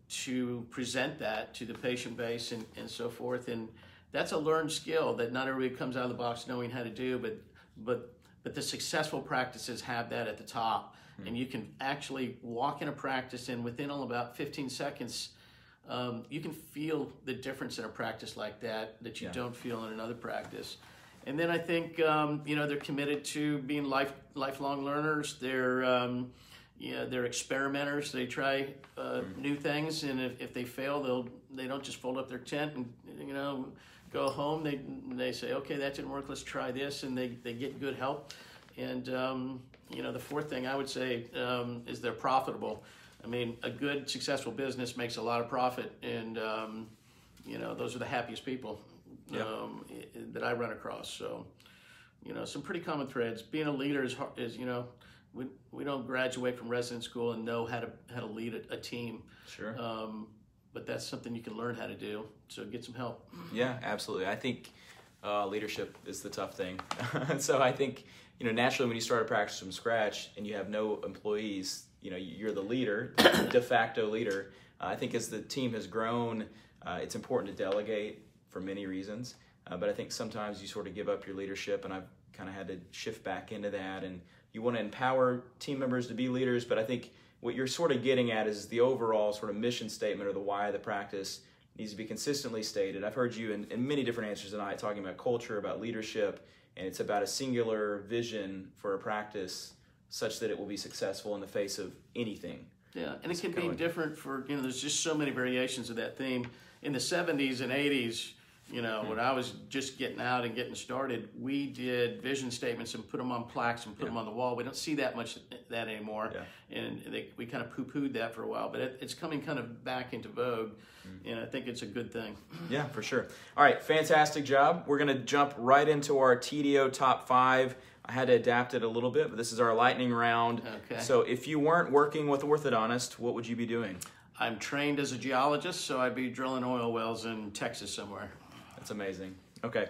B: to present that to the patient base and so forth. And that's a learned skill that not everybody comes out of the box knowing how to do, but the successful practices have that at the top. And you can actually walk in a practice and within about 15 seconds, you can feel the difference in a practice like that you don't feel in another practice. And then I think, they're committed to being lifelong learners. They're experimenters. They try new things, and if they fail, they don't just fold up their tent and go home. They say, okay, that didn't work. Let's try this, and they get good help. And the 4th thing I would say is they're profitable. I mean, a good successful business makes a lot of profit, and those are the happiest people that I run across. So some pretty common threads. Being a leader is we don't graduate from resident school and know how to lead a team. Sure. But that's something you can learn how to do. So get some help. Yeah, absolutely. I think leadership is the tough thing. So I think naturally when you start a practice from scratch and you have no employees, you're the leader, de facto leader. I think as the team has grown, it's important to delegate for many reasons. But I think sometimes you sort of give up your leadership, and I've kind of had to shift back into that. And you want to empower team members to be leaders, but I think what you're sort of getting at is the overall sort of mission statement or the why of the practice needs to be consistently stated. I've heard you in many different answers tonight talking about culture, about leadership, and it's about a singular vision for a practice such that it will be successful in the face of anything. Yeah, and it can be different for, there's just so many variations of that theme. In the 70s and 80s, You know, when I was just getting out and getting started, we did vision statements and put them on plaques and put them on the wall. We don't see that much that anymore, and we kind of poo-pooed that for a while. But it's coming kind of back into vogue, and I think it's a good thing.
A: Yeah, for sure. All right, fantastic job. We're going to jump right into our TDO top 5. I had to adapt it a little bit, but this is our lightning round.
B: Okay.
A: So if you weren't working with orthodontist, what would you be doing?
B: I'm trained as a geologist, so I'd be drilling oil wells in Texas somewhere.
A: That's amazing. Okay.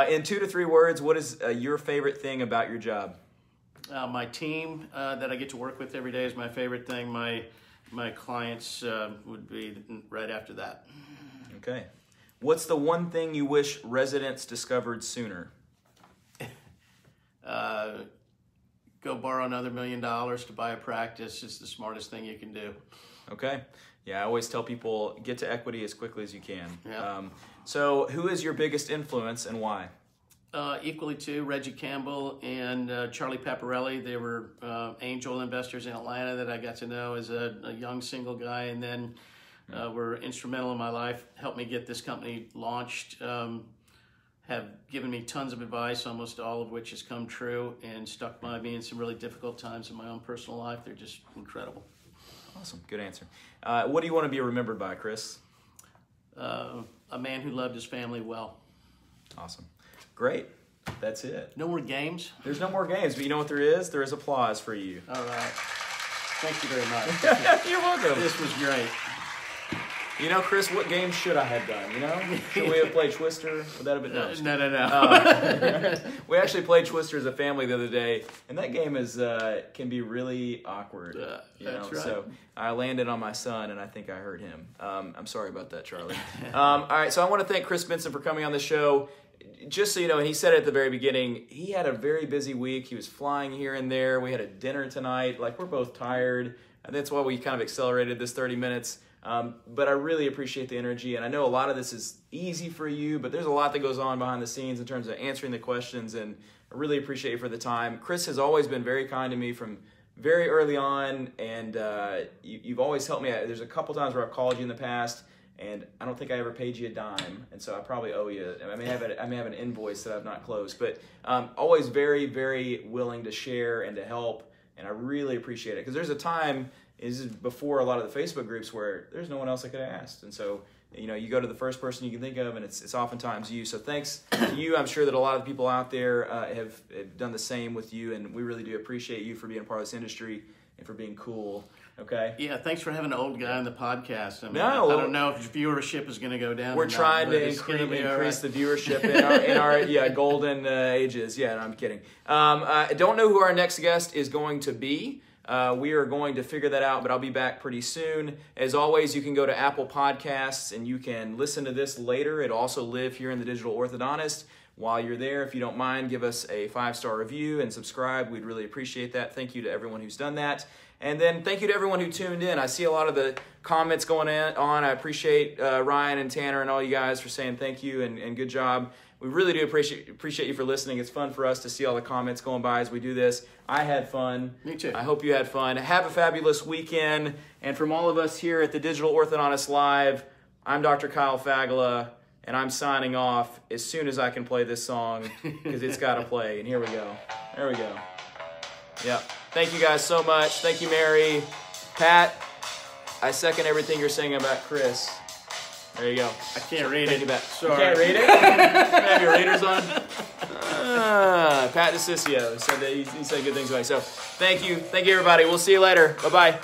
A: In 2 to 3 words, what is your favorite thing about your job?
B: My team that I get to work with every day is my favorite thing. My clients would be right after that.
A: Okay. What's the one thing you wish residents discovered sooner?
B: Go borrow another $1 million to buy a practice. It's the smartest thing you can do.
A: Okay. Yeah, I always tell people, get to equity as quickly as you can.
B: Yeah.
A: So who is your biggest influence and why?
B: Equally to Reggie Campbell and Charlie Paparelli. They were angel investors in Atlanta that I got to know as a young single guy, and then were instrumental in my life, helped me get this company launched, have given me tons of advice, almost all of which has come true, and stuck by me in some really difficult times in my own personal life. They're just incredible.
A: Awesome. Good answer. What do you want to be remembered by, Chris?
B: A man who loved his family well.
A: Awesome. Great. That's it.
B: No more games?
A: There's no more games, but you know what there is? There is applause for you.
B: All right. Thank you very much.
A: You're welcome.
B: This was great.
A: You know, Chris, what game should I have done? You know, should we have played Twister? Would that have been
B: No.
A: We actually played Twister as a family the other day, and that game is can be really awkward.
B: That's right.
A: So I landed on my son, and I think I hurt him. I'm sorry about that, Charlie. All right, so I want to thank Chris Bentson for coming on the show. Just so you know, and he said it at the very beginning, he had a very busy week. He was flying here and there. We had a dinner tonight. Like, we're both tired, and that's why we kind of accelerated this 30 minutes. But I really appreciate the energy, and I know a lot of this is easy for you, but there's a lot that goes on behind the scenes in terms of answering the questions, and I really appreciate you for the time. Chris has always been very kind to me from very early on, and you've always helped me. There's a couple times where I've called you in the past, and I don't think I ever paid you a dime, and so I probably owe you. I may have an invoice that I've not closed, but always very, very willing to share and to help, and I really appreciate it, because there's a time is before a lot of the Facebook groups where there's no one else I could have asked. And so, you know, you go to the first person you can think of, and it's oftentimes you. So thanks to you. I'm sure that a lot of the people out there have done the same with you, and we really do appreciate you for being a part of this industry and for being cool. Okay?
B: Yeah, thanks for having an old guy on the podcast. I mean,
A: No,
B: I don't know if viewership is going to go down.
A: We're trying to increase the viewership in our golden ages. Yeah, no, I'm kidding. I don't know who our next guest is going to be. We are going to figure that out, but I'll be back pretty soon. As always, you can go to Apple Podcasts and you can listen to this later. It'll also live here in the Digital Orthodontist. While you're there, if you don't mind, give us a 5-star review and subscribe. We'd really appreciate that. Thank you to everyone who's done that. And then thank you to everyone who tuned in. I see a lot of the comments going on. I appreciate Ryan and Tanner and all you guys for saying thank you and good job. We really do appreciate you for listening. It's fun for us to see all the comments going by as we do this. I had fun.
B: Me too.
A: I hope you had fun. Have a fabulous weekend. And from all of us here at the Digital Orthodontist Live, I'm Dr. Kyle Fagala, and I'm signing off as soon as I can play this song because it's got to play. And here we go. There we go. Yep. Thank you guys so much. Thank you, Mary. Pat, I second everything you're saying about Chris. There you go.
B: I can't read it.
A: Sorry. You can't read it? Have your readers on? Pat DeCiccio said that he said good things about you. So thank you. Thank you, everybody. We'll see you later. Bye-bye.